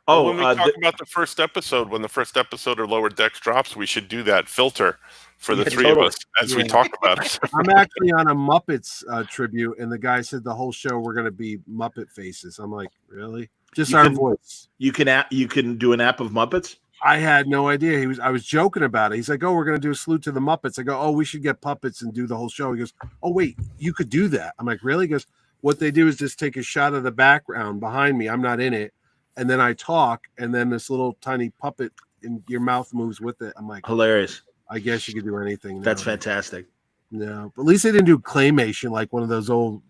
Speaker 3: Well, when we talk about the first episode, when the first episode of Lower Decks drops, we should do that filter for the three of us as we talk about it.
Speaker 2: I'm actually on a Muppets tribute, and the guy said the whole show we're going to be Muppet faces. I'm like, really? Just our voice.
Speaker 1: You can do an app of Muppets?
Speaker 2: I had no idea. I was joking about it. He's like, oh, we're going to do a salute to the Muppets. I go, oh, we should get puppets and do the whole show. He goes, oh, wait, you could do that. I'm like, really? He goes, what they do is just take a shot of the background behind me. I'm not in it. And then I talk, and then this little tiny puppet in your mouth moves with it. I'm like,
Speaker 1: hilarious.
Speaker 2: I guess you could do anything.
Speaker 1: That's fantastic.
Speaker 2: No, but at least they didn't do claymation like one of those old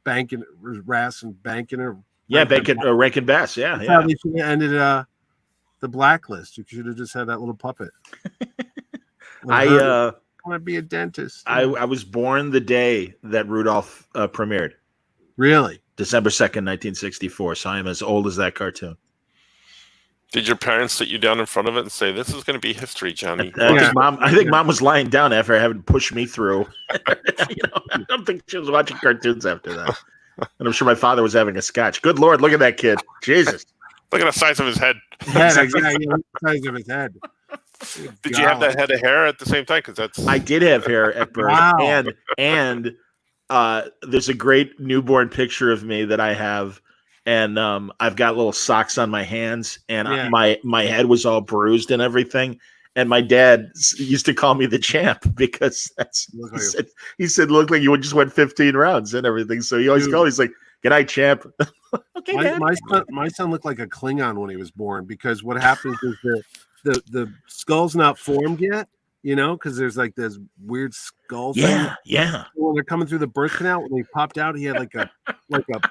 Speaker 2: banking Rass and banking or
Speaker 1: Rankin Bass. Yeah.
Speaker 2: That's how they should have ended the Blacklist. You should have just had that little puppet.
Speaker 1: I
Speaker 2: want to be a dentist.
Speaker 1: I was born the day that Rudolph premiered.
Speaker 2: Really?
Speaker 1: December 2nd, 1964. So I am as old as that cartoon.
Speaker 3: Did your parents sit you down in front of it and say, "This is going to be history, Johnny"?
Speaker 1: I think Mom was lying down after having pushed me through. I don't think she was watching cartoons after that. And I'm sure my father was having a scotch. Good Lord, look at that kid. Jesus.
Speaker 3: Look at the size of his head.
Speaker 2: The size of his head.
Speaker 3: Did you have that head of hair at the same time?
Speaker 1: I did have hair at birth. Wow. And there's a great newborn picture of me that I have, and I've got little socks on my hands, and my head was all bruised and everything. And my dad used to call me the champ because he said looked like you just went 15 rounds and everything. So he always called. He's like, "Good night, champ." Okay,
Speaker 2: my son looked like a Klingon when he was born, because what happens is the skull's not formed yet. Because there's like this weird skull thing.
Speaker 1: Yeah.
Speaker 2: When they're coming through the birth canal, when they popped out, he had like a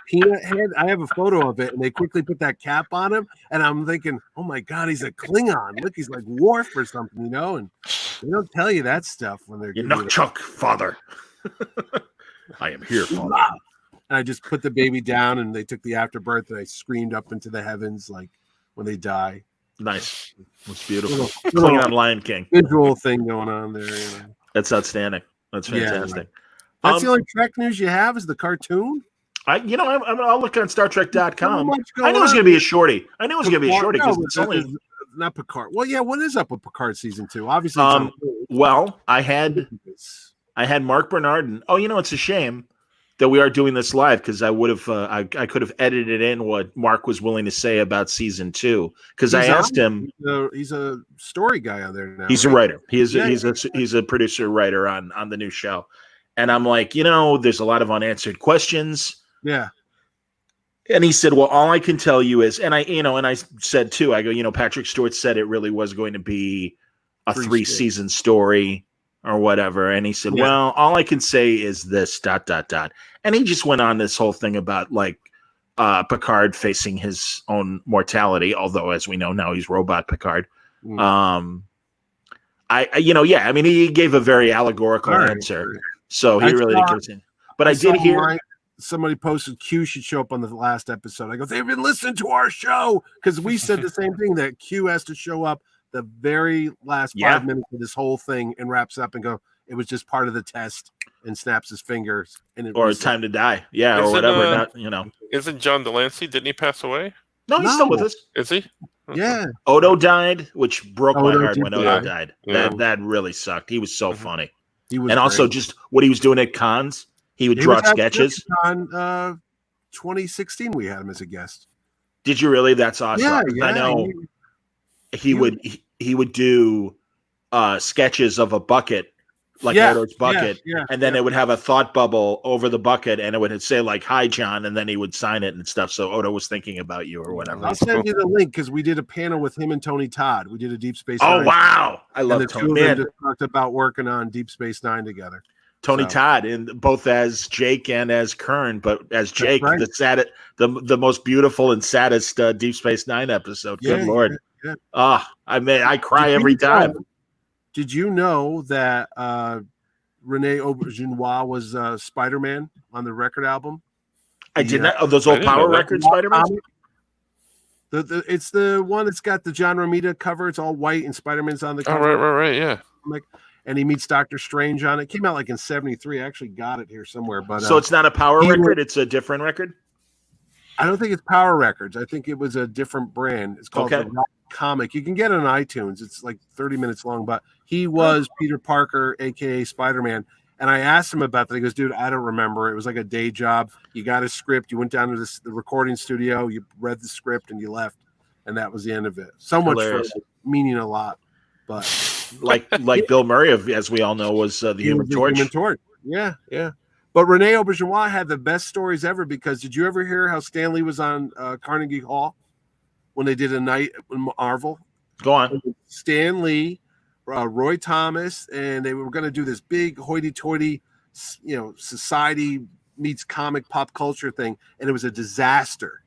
Speaker 2: peanut head. I have a photo of it, and they quickly put that cap on him. And I'm thinking, oh my God, he's a Klingon. Look, he's like Worf or something, And they don't tell you that stuff when they're
Speaker 1: Chuck, father. I am here, father.
Speaker 2: And I just put the baby down, and they took the afterbirth, and I screamed up into the heavens like when they die.
Speaker 1: Nice. That's beautiful. Klingon Lion King.
Speaker 2: Visual thing going on there.
Speaker 1: That's outstanding. That's fantastic.
Speaker 2: That's the only Trek news you have is the cartoon?
Speaker 1: I'll look on StarTrek.com. I knew it was going to be a shorty. Because it's only
Speaker 2: not Picard. Well, yeah. What is up with Picard season 2? Obviously,
Speaker 1: I had Mark Bernardin. It's a shame that we are doing this live, because I would have I could have edited in what Mark was willing to say about season 2, because I asked him.
Speaker 2: He's a story guy on there now.
Speaker 1: He's a writer. He's a producer writer on the new show, and I'm like, there's a lot of unanswered questions.
Speaker 2: Yeah.
Speaker 1: And he said, well, all I can tell you is, and I said too, I go, Patrick Stewart said it really was going to be a 3-season story or whatever. And he said, well, all I can say is this, ... And he just went on this whole thing about like Picard facing his own mortality, although as we know now he's robot Picard. He gave a very allegorical answer. So he really didn't continue. But I did hear
Speaker 2: somebody posted Q should show up on the last episode. I go, they've been listening to our show, because we said the same thing, that Q has to show up the very last 5 minutes of this whole thing and wraps up and go, it was just part of the test, and snaps his fingers.
Speaker 1: Or time to die. Yeah, or whatever.
Speaker 3: Isn't John Delancey, didn't he pass away?
Speaker 1: No, he's still with us.
Speaker 3: Is he?
Speaker 2: Yeah.
Speaker 1: Odo died, which broke my heart when Odo died. Yeah. That really sucked. He was so funny.
Speaker 2: He was
Speaker 1: also just what he was doing at cons. He would draw sketches.
Speaker 2: On 2016, we had him as a guest.
Speaker 1: Did you really? That's awesome.
Speaker 2: Yeah,
Speaker 1: I know he would do sketches of a bucket, like Odo's bucket, and then it would have a thought bubble over the bucket, and it would say like, "Hi, John," and then he would sign it and stuff. So Odo was thinking about you or whatever.
Speaker 2: I'll send you the link, because we did a panel with him and Tony Todd. We did a Deep Space
Speaker 1: Nine.
Speaker 2: Oh
Speaker 1: wow, I love Tony.
Speaker 2: Man, just talked about working on Deep Space Nine together.
Speaker 1: Tony Todd, in both as Jake and as Kern, but as Jake, the most beautiful and saddest Deep Space Nine episode. Good Lord. Yeah. I cry every time.
Speaker 2: Did you know that Rene Auberjonois was Spider-Man on the record album?
Speaker 1: I did not. Oh, those old Power Records Spider-Man?
Speaker 2: It's the one that's got the John Romita cover. It's all white and Spider-Man's on the
Speaker 3: Oh,
Speaker 2: cover.
Speaker 3: right, yeah.
Speaker 2: And he meets Doctor Strange on it. It came out like in '73. I actually got it here somewhere. But
Speaker 1: so it's not a Power record. It's a different record.
Speaker 2: I don't think it's Power Records. I think it was a different brand. It's called the Rock Comic. You can get it on iTunes. It's like 30 minutes long. But he was Peter Parker, aka Spider-Man. And I asked him about that. He goes, dude, I don't remember. It was like a day job. You got a script. You went down to the recording studio. You read the script and you left. And that was the end of it. So much for meaning a lot. But
Speaker 1: like Bill Murray, as we all know, was the Human Torch.
Speaker 2: Human Torch. Yeah. But Rene Auberjonois had the best stories ever because did you ever hear how Stan Lee was on Carnegie Hall when they did a night in Marvel?
Speaker 1: Go on.
Speaker 2: Stan Lee, Roy Thomas, and they were going to do this big hoity-toity, society meets comic pop culture thing, and it was a disaster.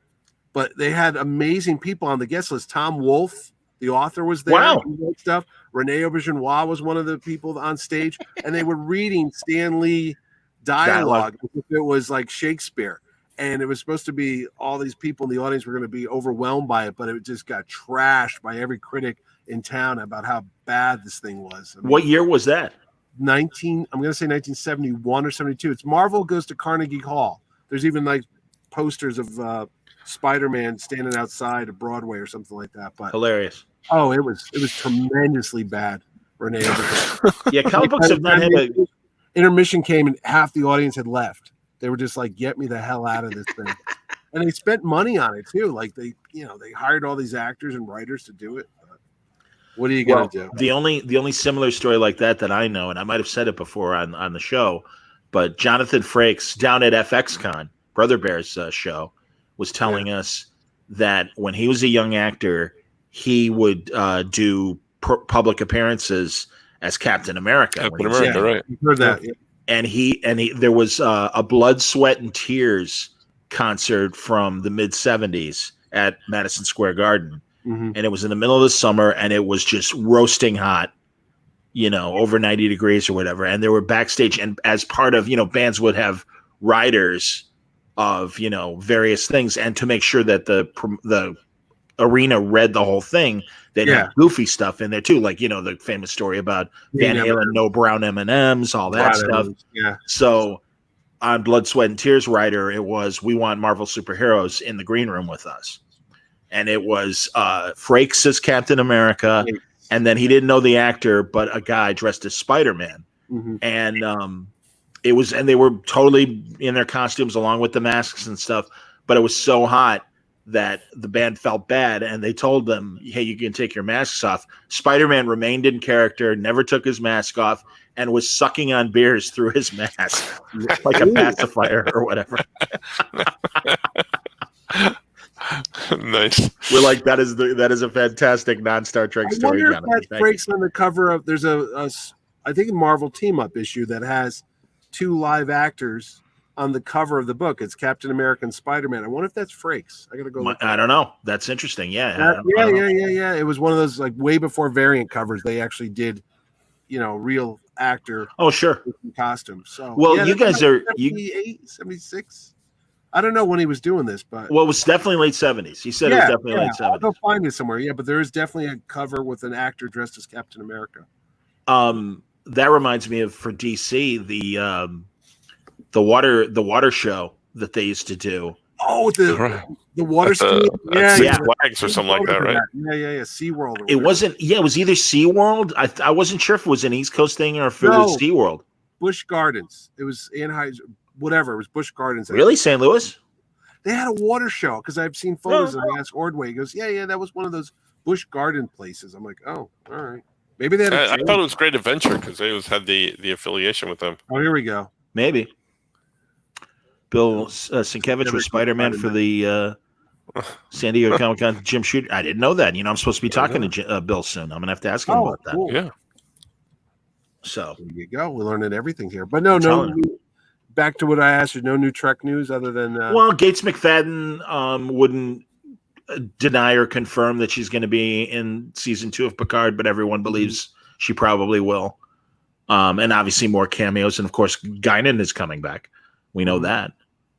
Speaker 2: But they had amazing people on the guest list. Tom Wolfe, the author, was there.
Speaker 1: Wow.
Speaker 2: Stuff. Rene Auberjonois was one of the people on stage, and they were reading Stan Lee dialogue as if it was like Shakespeare. And it was supposed to be all these people in the audience were going to be overwhelmed by it, but it just got trashed by every critic in town about how bad this thing was.
Speaker 1: What year was that?
Speaker 2: I'm going to say 1971 or 72. It's Marvel goes to Carnegie Hall. There's even like posters of Spider-Man standing outside of Broadway or something like that. But
Speaker 1: hilarious.
Speaker 2: Oh, it was tremendously bad, Renee.
Speaker 1: Yeah, comic books have not had a
Speaker 2: intermission came and half the audience had left. They were just like, get me the hell out of this thing. And they spent money on it too. Like they hired all these actors and writers to do it. What are you gonna do?
Speaker 1: The only similar story like that I know, and I might have said it before on the show, but Jonathan Frakes down at FXCon, Brother Bear's show, was telling us that when he was a young actor, he would do public appearances as Captain America.
Speaker 3: Captain America, right?
Speaker 2: You heard that. Yeah.
Speaker 1: And he there was a Blood, Sweat, and Tears concert from the mid '70s at Madison Square Garden.
Speaker 2: Mm-hmm.
Speaker 1: And it was in the middle of the summer, and it was just roasting hot, over 90 degrees or whatever. And they were backstage, and as part of, bands would have riders of, various things, and to make sure that the arena read the whole thing, they'd have goofy stuff in there too, like the famous story about Van Halen, no brown M&Ms, all that stuff.
Speaker 2: Yeah.
Speaker 1: So on Blood, Sweat, and Tears rider, it was, we want Marvel superheroes in the green room with us. And it was Frakes as Captain America, and then he didn't know the actor, but a guy dressed as Spider-Man.
Speaker 2: Mm-hmm.
Speaker 1: And and they were totally in their costumes along with the masks and stuff, but it was so hot that the band felt bad, and they told them, hey, you can take your masks off. Spider-Man remained in character, never took his mask off, and was sucking on beers through his mask like a pacifier or whatever.
Speaker 3: Nice.
Speaker 1: We're like, that is a fantastic non-Star Trek story.
Speaker 2: I wonder if that breaks on the cover of, there's I think a Marvel team-up issue that has 2 live actors on the cover of the book. It's Captain America and Spider-Man. I wonder if that's Frakes. I gotta go look.
Speaker 1: I don't know. That's interesting. Yeah.
Speaker 2: Yeah. It was one of those, like, way before variant covers. They actually did, real actor.
Speaker 1: Oh, sure.
Speaker 2: Costumes. So,
Speaker 1: well, you guys are
Speaker 2: 78, 76. I don't know when he was doing this, but
Speaker 1: it was definitely late 70s. He said it was definitely late 70s.
Speaker 2: I'll go find it somewhere. Yeah, but there is definitely a cover with an actor dressed as Captain America.
Speaker 1: That reminds me of, for DC, the water show that they used to do.
Speaker 2: Oh, the water ski.
Speaker 3: Six Flags or something like that, right?
Speaker 2: Yeah. SeaWorld.
Speaker 1: It wasn't. Yeah, it was either SeaWorld. I wasn't sure if it was an East Coast thing or if it was SeaWorld.
Speaker 2: Busch Gardens. It was Anheuser. Whatever, it was Busch Gardens.
Speaker 1: Really? St. Louis?
Speaker 2: They had a water show because I've seen photos and I asked Ordway. He goes, yeah, that was one of those Busch Garden places. I'm like, oh, all right. Maybe they had
Speaker 3: I thought it was Great Adventure because they always had the affiliation with them.
Speaker 2: Oh, here we go.
Speaker 1: Maybe. Bill Sienkiewicz was Spider-Man for the San Diego Comic-Con. Jim Shooter. I didn't know that. I'm supposed to be talking to Bill soon. I'm going to have to ask him about that.
Speaker 2: Cool.
Speaker 3: Yeah.
Speaker 1: So
Speaker 2: there you go. We're learning everything here. But no. Back to what I asked you, no new Trek news other than
Speaker 1: Gates McFadden wouldn't deny or confirm that she's going to be in season 2 of Picard, but everyone believes she probably will. And obviously more cameos, and of course Guinan is coming back. We know that.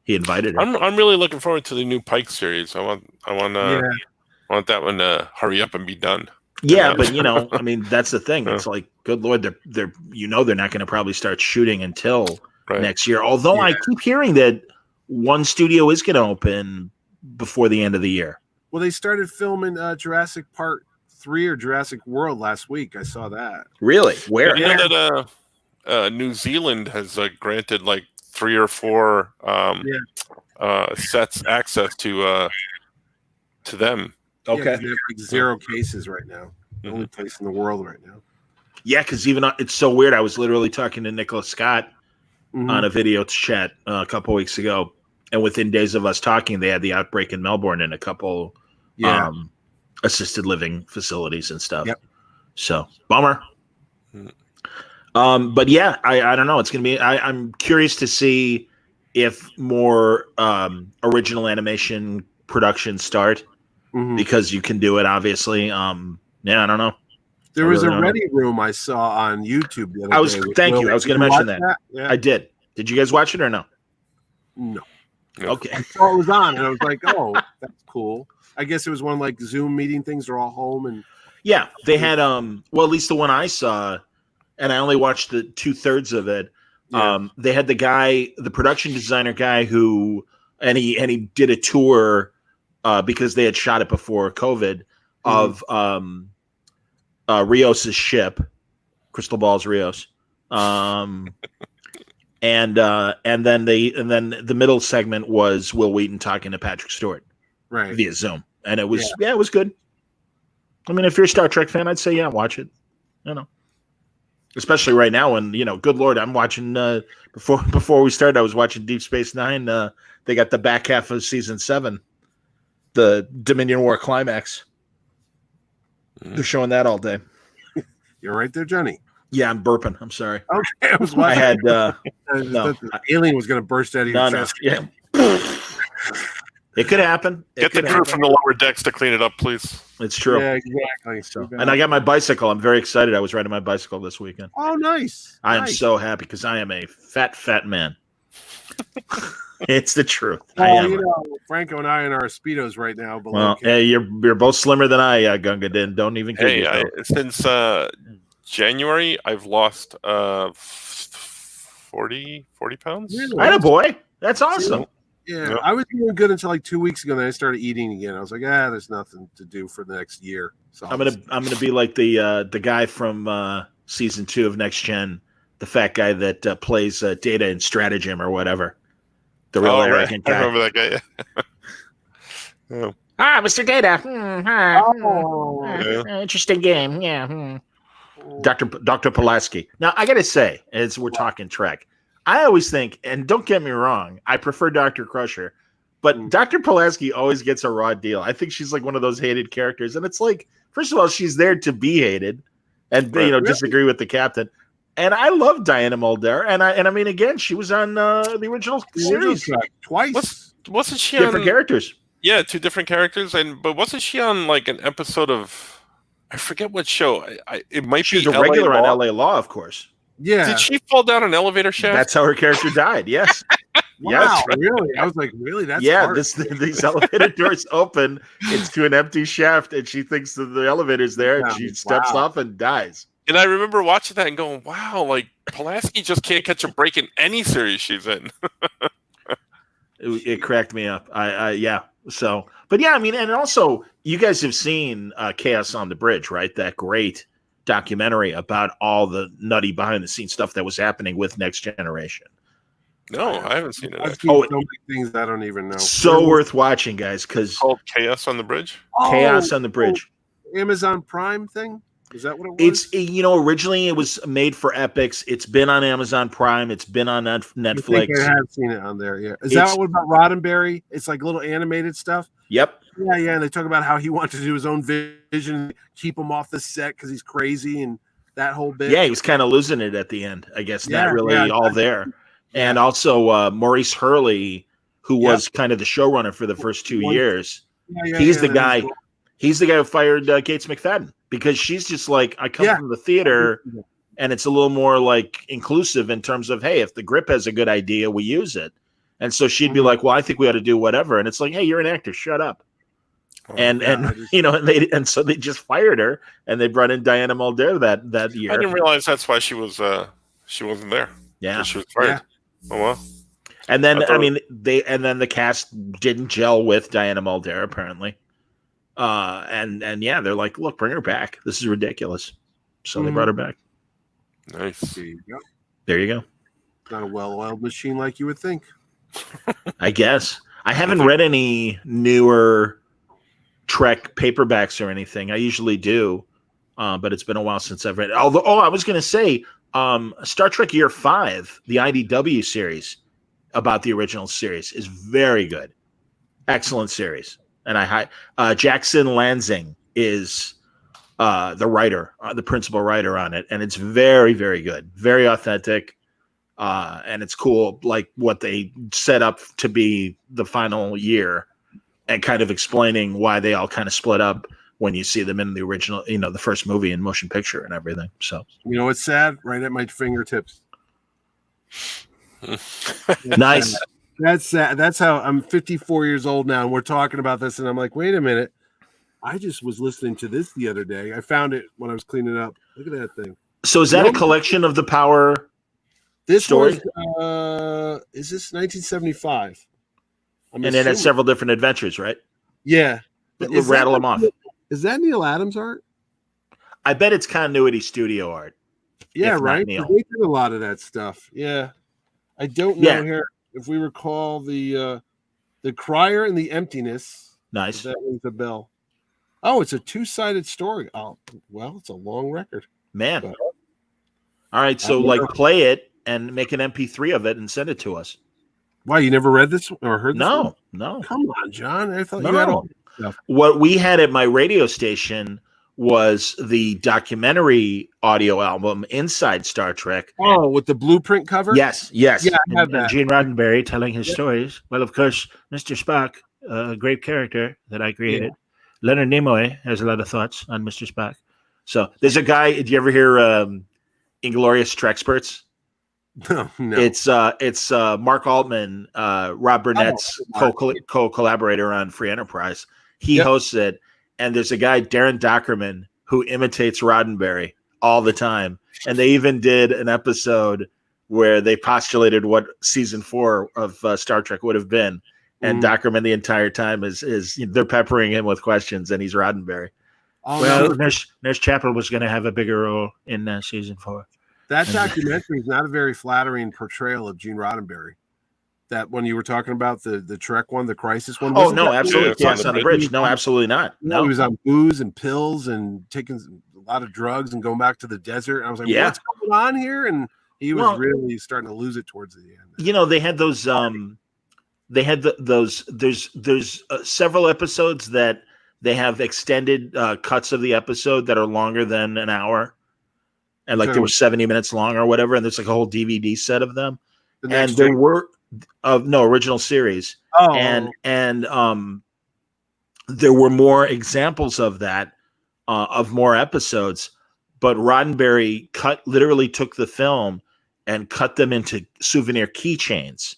Speaker 1: He invited her.
Speaker 3: I'm really looking forward to the new Pike series. I want I want that one to hurry up and be done.
Speaker 1: Yeah, but I mean, that's the thing. It's like, good Lord, they're they're not going to probably start shooting until next year. Although I keep hearing that one studio is going to open before the end of the year.
Speaker 2: Well, they started filming Jurassic Park 3 or Jurassic World last week. I saw that.
Speaker 1: Really? Where?
Speaker 3: You know that New Zealand has granted like 3 or 4 sets access to them.
Speaker 1: Okay.
Speaker 2: Yeah, they have like 0 cases right now. The only place in the world right now.
Speaker 1: Yeah, because even it's so weird. I was literally talking to Nicholas Scott on a video chat a couple weeks ago, and within days of us talking, they had the outbreak in Melbourne in a couple assisted living facilities and stuff. Yep. So bummer. But yeah, I don't know. It's gonna be. I'm curious to see if more original animation productions start because you can do it. Obviously, yeah. I don't know.
Speaker 2: There was a Ready Room I saw on YouTube the other day.
Speaker 1: Thank you. I was going to mention that. Yeah. I did. Did you guys watch it or no?
Speaker 2: No.
Speaker 1: Okay.
Speaker 2: I saw it was on, and I was like, "Oh, that's cool." I guess it was one like Zoom meeting things. They're all home, and
Speaker 1: they had well, at least the one I saw, and I only watched the 2/3 of it. Yeah. They had the production designer guy who, and he did a tour because they had shot it before COVID of Rios's ship, Crystal Ball's Rios, and then the middle segment was Will Wheaton talking to Patrick Stewart, via Zoom, and it was it was good. I mean, if you're a Star Trek fan, I'd say watch it. Especially right now, when good Lord, I'm watching. Before we started, I was watching Deep Space Nine. They got the back half of season 7, the Dominion War climax. They're showing that all day.
Speaker 2: You're right there, Johnny.
Speaker 1: Yeah, I'm burping. I'm sorry.
Speaker 2: Okay, I had
Speaker 1: no.
Speaker 2: The alien was going to burst out of your chest.
Speaker 1: Yeah. It could happen.
Speaker 3: Get the crew from the lower decks to clean it up, please.
Speaker 1: It's true.
Speaker 2: Yeah, exactly.
Speaker 1: So, and I got my bicycle. I'm very excited. I was riding my bicycle this weekend.
Speaker 2: Oh, nice.
Speaker 1: I am so happy because I am a fat man. It's the truth.
Speaker 2: Well, Franco and I in our Speedos right now.
Speaker 1: Hey, you're both slimmer than I, Gunga. Don't even
Speaker 3: get since January, I've lost 40 pounds.
Speaker 2: Really?
Speaker 1: I had a boy. That's awesome.
Speaker 2: Yeah, I was doing good until like 2 weeks ago. Then I started eating again. I was like, there's nothing to do for the next year. So
Speaker 1: I'm gonna be like the guy from season 2 of Next Gen, the fat guy that plays Data in Stratagem or whatever. The real arrogant guy.
Speaker 3: I remember that guy. Yeah.
Speaker 1: Mr. Data. Interesting game. Yeah. Dr. Pulaski. Now I gotta say, as we're talking Trek, I always think, and don't get me wrong, I prefer Dr. Crusher, but Dr. Pulaski always gets a raw deal. I think she's like one of those hated characters, and it's like, first of all, she's there to be hated, and disagree with the captain. And I love Diana Muldaur, and I mean, again, she was on the original series
Speaker 2: twice.
Speaker 3: Wasn't she
Speaker 1: different characters?
Speaker 3: Yeah, 2 different characters, but wasn't she on like an episode of? I forget what show. It might
Speaker 1: She's
Speaker 3: be
Speaker 1: a regular on LA Law, of course.
Speaker 2: Yeah.
Speaker 3: Did she fall down an elevator shaft?
Speaker 1: That's how her character died. Yes.
Speaker 2: Wow,
Speaker 1: yes.
Speaker 2: Really? I was like, really? That's
Speaker 1: these elevator doors open. It's to an empty shaft, and she thinks that the elevator's there, and she steps off and dies.
Speaker 3: And I remember watching that and going, "Wow, like Pulaski just can't catch a break in any series she's in."
Speaker 1: It cracked me up. So, but yeah, I mean, and also you guys have seen Chaos on the Bridge, right? That great documentary about all the nutty behind the scenes stuff that was happening with Next Generation.
Speaker 3: No, I haven't seen it.
Speaker 2: I've seen so many things I don't even know.
Speaker 1: So worth watching, guys, because
Speaker 3: called Chaos on the Bridge.
Speaker 1: Chaos on the Bridge.
Speaker 2: Amazon Prime thing. Is that what it was?
Speaker 1: It's originally it was made for Epix. It's been on Amazon Prime. It's been on Netflix.
Speaker 2: I think I have seen it on there. Yeah, is that what about Roddenberry? It's like little animated stuff.
Speaker 1: Yep.
Speaker 2: Yeah. And they talk about how he wanted to do his own vision, keep him off the set because he's crazy and that whole bit.
Speaker 1: Yeah, he was kind of losing it at the end. I guess not really all there. And also Maurice Hurley, who was kind of the showrunner for the first 2 years. He's the guy. He's the guy who fired Gates McFadden because she's just like, I come from the theater, and it's a little more like inclusive in terms of, hey, if the grip has a good idea, we use it. And so she'd be like, well, I think we ought to do whatever. And it's like, hey, you're an actor. Shut up. And so they just fired her, and they brought in Diana Muldaur that year.
Speaker 3: I didn't realize that's why she wasn't there.
Speaker 1: Yeah,
Speaker 3: she was fired. Yeah. Oh well.
Speaker 1: And then the cast didn't gel with Diana Muldaur apparently. And yeah, they're like, look, bring her back. This is ridiculous. So they brought her back.
Speaker 3: Nice.
Speaker 1: There you go.
Speaker 2: Not a well-oiled machine like you would think.
Speaker 1: I guess. I haven't read any newer Trek paperbacks or anything. I usually do, but it's been a while since I've read it. Although, I was going to say, Star Trek Year 5, the IDW series about the original series, is very good. Excellent series. And Jackson Lansing is the writer, the principal writer on it, and it's very, very good, very authentic, and it's cool, like what they set up to be the final year, and kind of explaining why they all kind of split up when you see them in the original, the first movie in motion picture and everything. So
Speaker 2: what's sad? Right at my fingertips.
Speaker 1: Nice.
Speaker 2: Sad. That's sad. That's how I'm 54 years old now, and we're talking about this, and I'm like, wait a minute. I just was listening to this the other day. I found it when I was cleaning up. Look at that thing.
Speaker 1: So is that a collection of the Power story?
Speaker 2: Is this 1975?
Speaker 1: And it has several different adventures, right?
Speaker 2: Yeah.
Speaker 1: Rattle them off.
Speaker 2: Is that Neil Adams art?
Speaker 1: I bet it's Continuity Studio art.
Speaker 2: Yeah, right. They did a lot of that stuff. Yeah. I don't know here if we recall the Crier and the Emptiness.
Speaker 1: Nice.
Speaker 2: That rings a bell. Oh, it's a two-sided story. Oh, well, it's a long record.
Speaker 1: Man. But, all right, so play it and make an MP3 of it and send it to us.
Speaker 2: Why, you never read this or heard this?
Speaker 1: No.
Speaker 2: Come on, John. I thought you had all this stuff.
Speaker 1: What we had at my radio station was the documentary audio album Inside Star Trek.
Speaker 2: Oh, with the blueprint cover?
Speaker 1: Yes.
Speaker 2: Yeah, I have that.
Speaker 1: And Gene Roddenberry telling his stories. Well, of course, Mr. Spock, a great character that I created. Yeah. Leonard Nimoy has a lot of thoughts on Mr. Spock. So there's a guy. Did you ever hear Inglorious Trexperts?
Speaker 2: No.
Speaker 1: It's Mark Altman, Rob Burnett's co-collaborator on Free Enterprise. He hosts it, and there's a guy, Darren Dockerman, who imitates Roddenberry all the time. And they even did an episode where they postulated what season 4 of Star Trek would have been. And Dockerman the entire time is they're peppering him with questions, and he's Roddenberry. Nurse Chapel was going to have a bigger role in season 4.
Speaker 2: That documentary is not a very flattering portrayal of Gene Roddenberry. That when you were talking about the Trek one, the Crisis one.
Speaker 1: Oh no, absolutely. Yes, on the bridge. No, absolutely not. No,
Speaker 2: he was on booze and pills and taking a lot of drugs and going back to the desert. And I was like, what's going on here? And he was really starting to lose it towards the end.
Speaker 1: They had those. They had those. There's several episodes that they have extended cuts of the episode that are longer than an hour, and they were 70 minutes long or whatever. And there's like a whole DVD set of them. And there were original series.
Speaker 2: Oh,
Speaker 1: and there were more examples of that, of more episodes. But Roddenberry literally took the film and cut them into souvenir keychains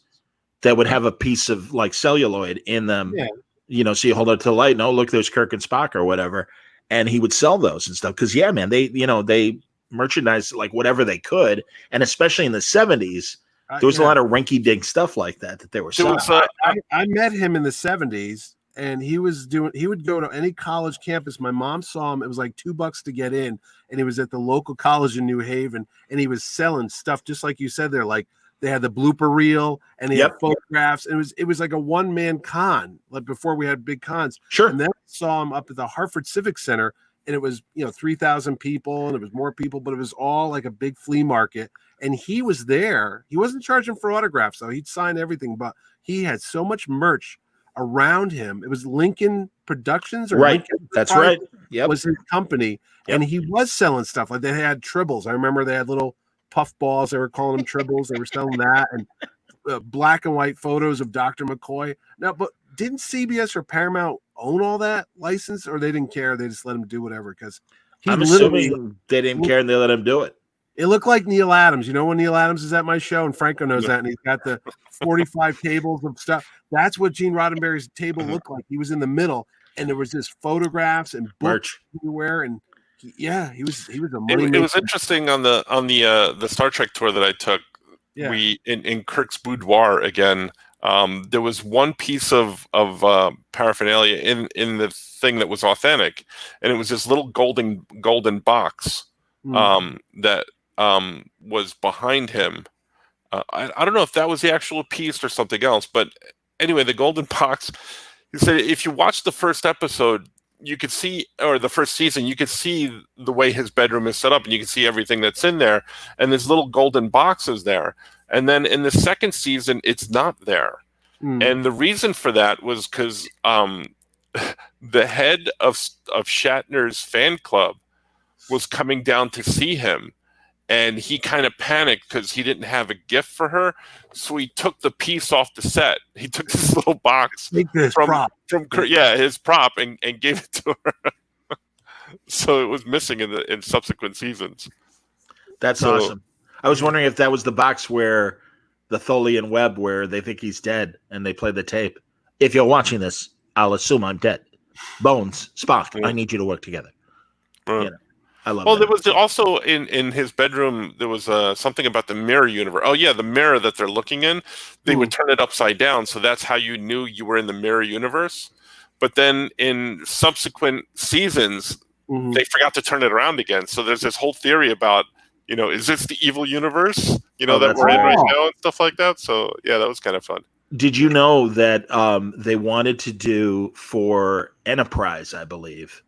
Speaker 1: that would have a piece of like celluloid in them, so you hold it to the light. No, look, there's Kirk and Spock or whatever. And he would sell those and stuff. Cause man, they merchandised like whatever they could. And especially in the 70s, there was a lot of rinky dink stuff like that they were selling.
Speaker 2: I met him in the 70s, and he would go to any college campus. My mom saw him. It was like $2 to get in. And he was at the local college in New Haven, and he was selling stuff just like you said there, like, they had the blooper reel and they had photographs. And it was like a one-man con, like before we had big cons.
Speaker 1: Sure.
Speaker 2: And then I saw him up at the Hartford Civic Center, and it was 3,000 people, and it was more people, but it was all like a big flea market. And he was there. He wasn't charging for autographs, though. He'd sign everything, but he had so much merch around him. It was Lincoln Productions,
Speaker 1: right? That's right. Yep.
Speaker 2: Was his company, and he was selling stuff. Like they had tribbles. I remember they had little puff balls. They were calling them tribbles. They were selling that, and black and white photos of Dr. McCoy. Now, but didn't CBS or Paramount own all that license, or they didn't care? They just let him do whatever because
Speaker 1: I'm assuming they didn't care and they let him do it.
Speaker 2: It looked like Neil Adams. You know when Neil Adams is at my show, and Franco knows that, and he's got the 45 tables of stuff. That's what Gene Roddenberry's table looked like. He was in the middle, and there was this photographs and books
Speaker 1: Merch.
Speaker 2: everywhere, and he was a
Speaker 3: It was interesting on the Star Trek tour that I took.
Speaker 2: Yeah.
Speaker 3: We in Kirk's boudoir again. There was one piece of paraphernalia in the thing that was authentic, and it was this little golden box that was behind him. I don't know if that was the actual piece or something else, but anyway, the golden box. He said if you watch the first episode, you could see, or the first season, you could see the way his bedroom is set up, and you can see everything that's in there, and this little golden box is there. And then in the second season, it's not there. And the reason for that was because the head of Shatner's fan club was coming down to see him, and he kind of panicked because he didn't have a gift for her. So he took the piece off the set. He took this little box
Speaker 2: his prop
Speaker 3: and gave it to her. So it was missing in subsequent seasons.
Speaker 1: That's awesome. I was wondering if that was the box where the Tholian web, where they think he's dead and they play the tape. If you're watching this, I'll assume I'm dead. Bones, Spock, I need you to work together. You know, I love. Well,
Speaker 3: there was also in his bedroom. There was something about the mirror universe. Oh yeah, the mirror that they're looking in. They would turn it upside down, so that's how you knew you were in the mirror universe. But then in subsequent seasons, they forgot to turn it around again. So there's this whole theory about, is this the evil universe? That we're in right now and stuff like that. So yeah, that was kind of fun.
Speaker 1: Did you know that they wanted to do for Enterprise, I believe?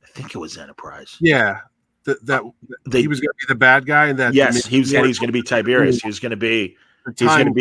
Speaker 1: I think it was Enterprise.
Speaker 2: Yeah. He was going to be the bad guy, and that
Speaker 1: he was going to be Tiberius. He was going to be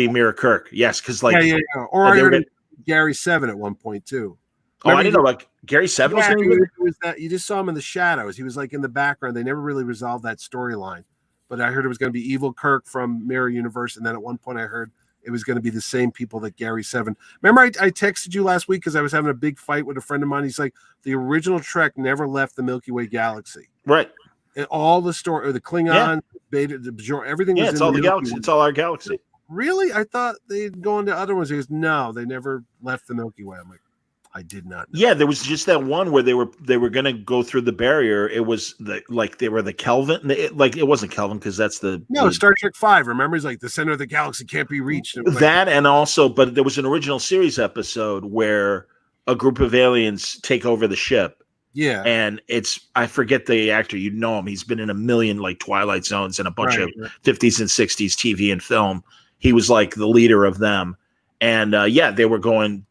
Speaker 1: Mira Kirk. Yes, because
Speaker 2: or I heard Gary 7 at one point too.
Speaker 1: Remember I didn't know. Like Gary 7 was going to
Speaker 2: be that. You just saw him in the shadows. He was like in the background. They never really resolved that storyline. But I heard it was going to be evil Kirk from Mirror Universe, and then at one point I heard it was going to be the same people that Gary 7. Remember, I texted you last week because I was having a big fight with a friend of mine. He's like, the original Trek never left the Milky Way galaxy.
Speaker 1: Right.
Speaker 2: And all the story, the Klingon, Beta, the Bajor, everything.
Speaker 1: Yeah, it's all the galaxy. It's all our galaxy.
Speaker 2: Really? I thought they'd go into other ones. He goes, no, they never left the Milky Way. I'm like, I did not know.
Speaker 1: Yeah, there was just that one where they were going to go through the barrier. It was they were the Kelvin. It wasn't Kelvin because that's the
Speaker 2: Star Trek V. Remember, he's like the center of the galaxy can't be reached.
Speaker 1: And also, but there was an original series episode where a group of aliens take over the ship.
Speaker 2: Yeah,
Speaker 1: and I forget the actor. You know him. He's been in a million Twilight Zones and a bunch of 50s and 60s TV and film. He was like the leader of them. And they were going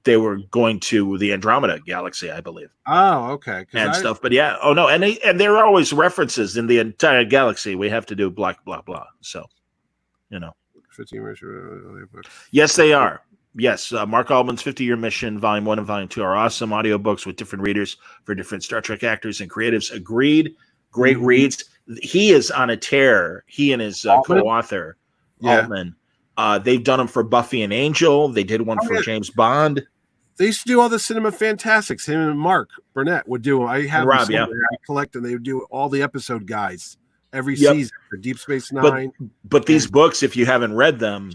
Speaker 1: to the Andromeda galaxy, I believe.
Speaker 2: Oh, okay.
Speaker 1: And stuff. But and there are always references in the entire galaxy. We have to do blah blah blah. So, yes, they are. Yes, Mark Altman's 50-Year Mission, Volume 1 and Volume 2 are awesome audiobooks with different readers for different Star Trek actors and creatives. Agreed. Great reads. He is on a tear. He and his co-author, Altman. They've done them for Buffy and Angel. They did one for James Bond.
Speaker 2: They used to do all the Cinema Fantastics. Him and Mark Burnett would do them. I have
Speaker 1: Rob,
Speaker 2: I collect them. They would do all the episode guides every season for Deep Space Nine.
Speaker 1: But these books, if you haven't read them,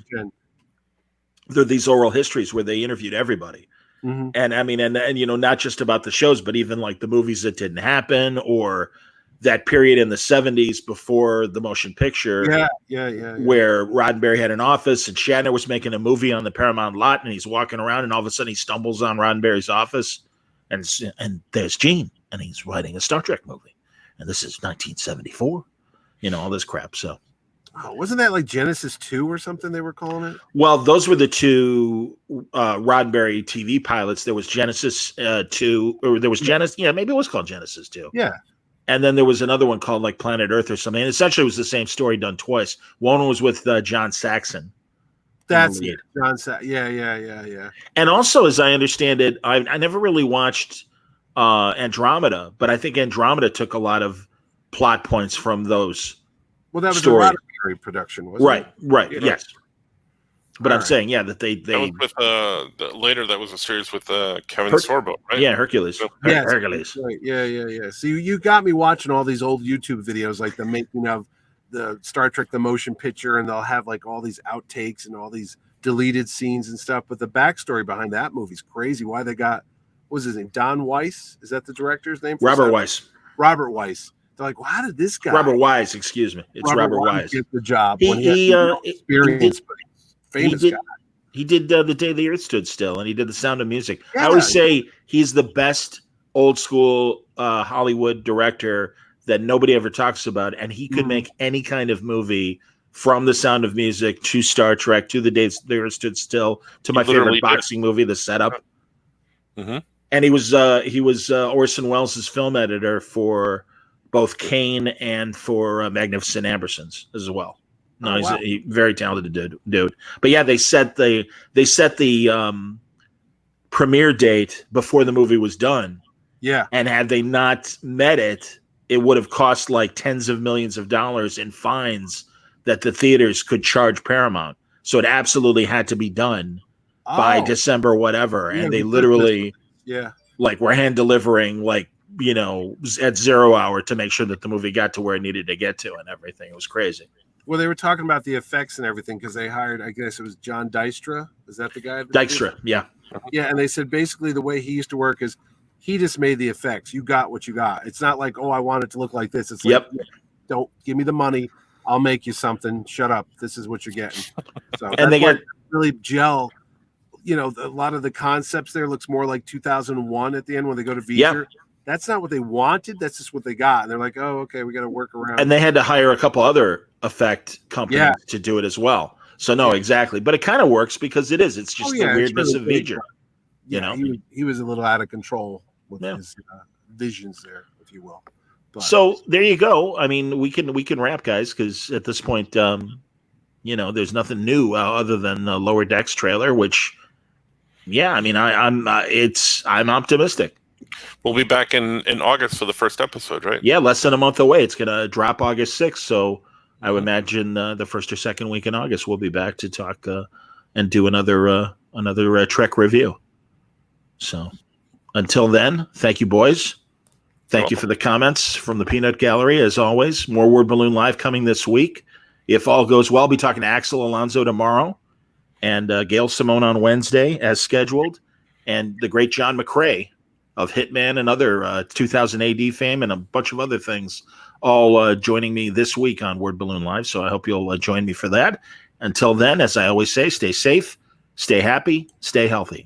Speaker 1: they're these oral histories where they interviewed everybody. Mm-hmm. And I mean, and not just about the shows, but even the movies that didn't happen or that period in the 70s before the motion picture. Where Roddenberry had an office and Shatner was making a movie on the Paramount lot, and he's walking around and all of a sudden he stumbles on Roddenberry's office and there's Gene and he's writing a Star Trek movie. And this is 1974, all this crap. So
Speaker 2: wasn't that Genesis 2 or something they were calling it?
Speaker 1: Well, those were the two Roddenberry TV pilots. There was Genesis 2, or there was Genesis. Yeah, maybe it was called Genesis 2.
Speaker 2: Yeah.
Speaker 1: And then there was another one called Planet Earth or something. And essentially it was the same story done twice. One was with John Saxon.
Speaker 2: That's it. John Saxon. Yeah.
Speaker 1: And also, as I understand it, I never really watched Andromeda, but I think Andromeda took a lot of plot points from those.
Speaker 2: Well, that was a Roddenberry production, wasn't it?
Speaker 1: Right. Yes. But I'm saying, that they
Speaker 3: that was with later that was a series with Kevin Sorbo, right?
Speaker 1: Yeah, Hercules.
Speaker 2: Yeah,
Speaker 1: Hercules.
Speaker 2: Right. Yeah. So you got me watching all these old YouTube videos, like the making of the Star Trek the motion picture, and they'll have all these outtakes and all these deleted scenes and stuff. But the backstory behind that movie is crazy. Why they got what was his name? Don Weiss? Is that the director's name?
Speaker 1: Robert Weiss.
Speaker 2: Robert Weiss. They're like, well, how did this guy?
Speaker 1: Robert Wise, excuse me. It's Robert Wise.
Speaker 2: Get the job
Speaker 1: He-
Speaker 2: when he had no experience, but famous guy.
Speaker 1: He did The Day the Earth Stood Still, and he did The Sound of Music.
Speaker 2: Yeah.
Speaker 1: I always say he's the best old school Hollywood director that nobody ever talks about, and he could make any kind of movie, from The Sound of Music to Star Trek to The Day the Earth Stood Still to my favorite boxing movie, The Setup. And he was Orson Welles' film editor for both Kane and for Magnificent Ambersons as well. No, he's a very talented dude. But yeah, they set the premiere date before the movie was done.
Speaker 2: Yeah.
Speaker 1: And had they not met it, it would have cost like tens of millions of dollars in fines that the theaters could charge Paramount. So it absolutely had to be done by December whatever. And they literally like were hand delivering like, you know, at 0 hour to make sure that the movie got to where it needed to get to and everything. It was crazy.
Speaker 2: Well, they were talking about the effects and everything because they hired, I guess it was John Dystra. Is that the guy?
Speaker 1: Dykstra, yeah.
Speaker 2: Yeah, and they said basically the way he used to work is he just made the effects. You got what you got. It's not like, oh, I want it to look like this. It's like, don't give me the money. I'll make you something. Shut up. This is what you're getting. So
Speaker 1: and they get
Speaker 2: really gel. You know, a lot of the concepts there looks more like 2001 at the end when they go to V'ger.
Speaker 1: Yeah.
Speaker 2: That's not what they wanted. That's just what they got. And they're like, oh, okay, we got to work around.
Speaker 1: And they had to hire a couple other effect companies to do it as well. So no, exactly. But it kind of works because it is. It's just the weirdness of V'ger. You know,
Speaker 2: he was a little out of control with his visions there, if you will. But,
Speaker 1: so there you go. I mean, we can wrap, guys, because at this point, you know, there's nothing new other than the Lower Decks trailer. Which, I mean, I'm optimistic.
Speaker 3: We'll be back in August for the first episode, right?
Speaker 1: Yeah, less than a month away. It's gonna drop August 6th, so I would imagine the first or second week in August we'll be back to talk and do another Trek review. So until then, thank you, boys. Thank you for the comments from the Peanut Gallery, as always. More Word Balloon Live coming this week. If all goes well, I'll be talking to Axel Alonso tomorrow and Gail Simone on Wednesday, as scheduled, and the great John McCrae of Hitman and other 2000 AD fame and a bunch of other things, all joining me this week on Word Balloon Live. So I hope you'll join me for that. Until then, as I always say, stay safe, stay happy, stay healthy.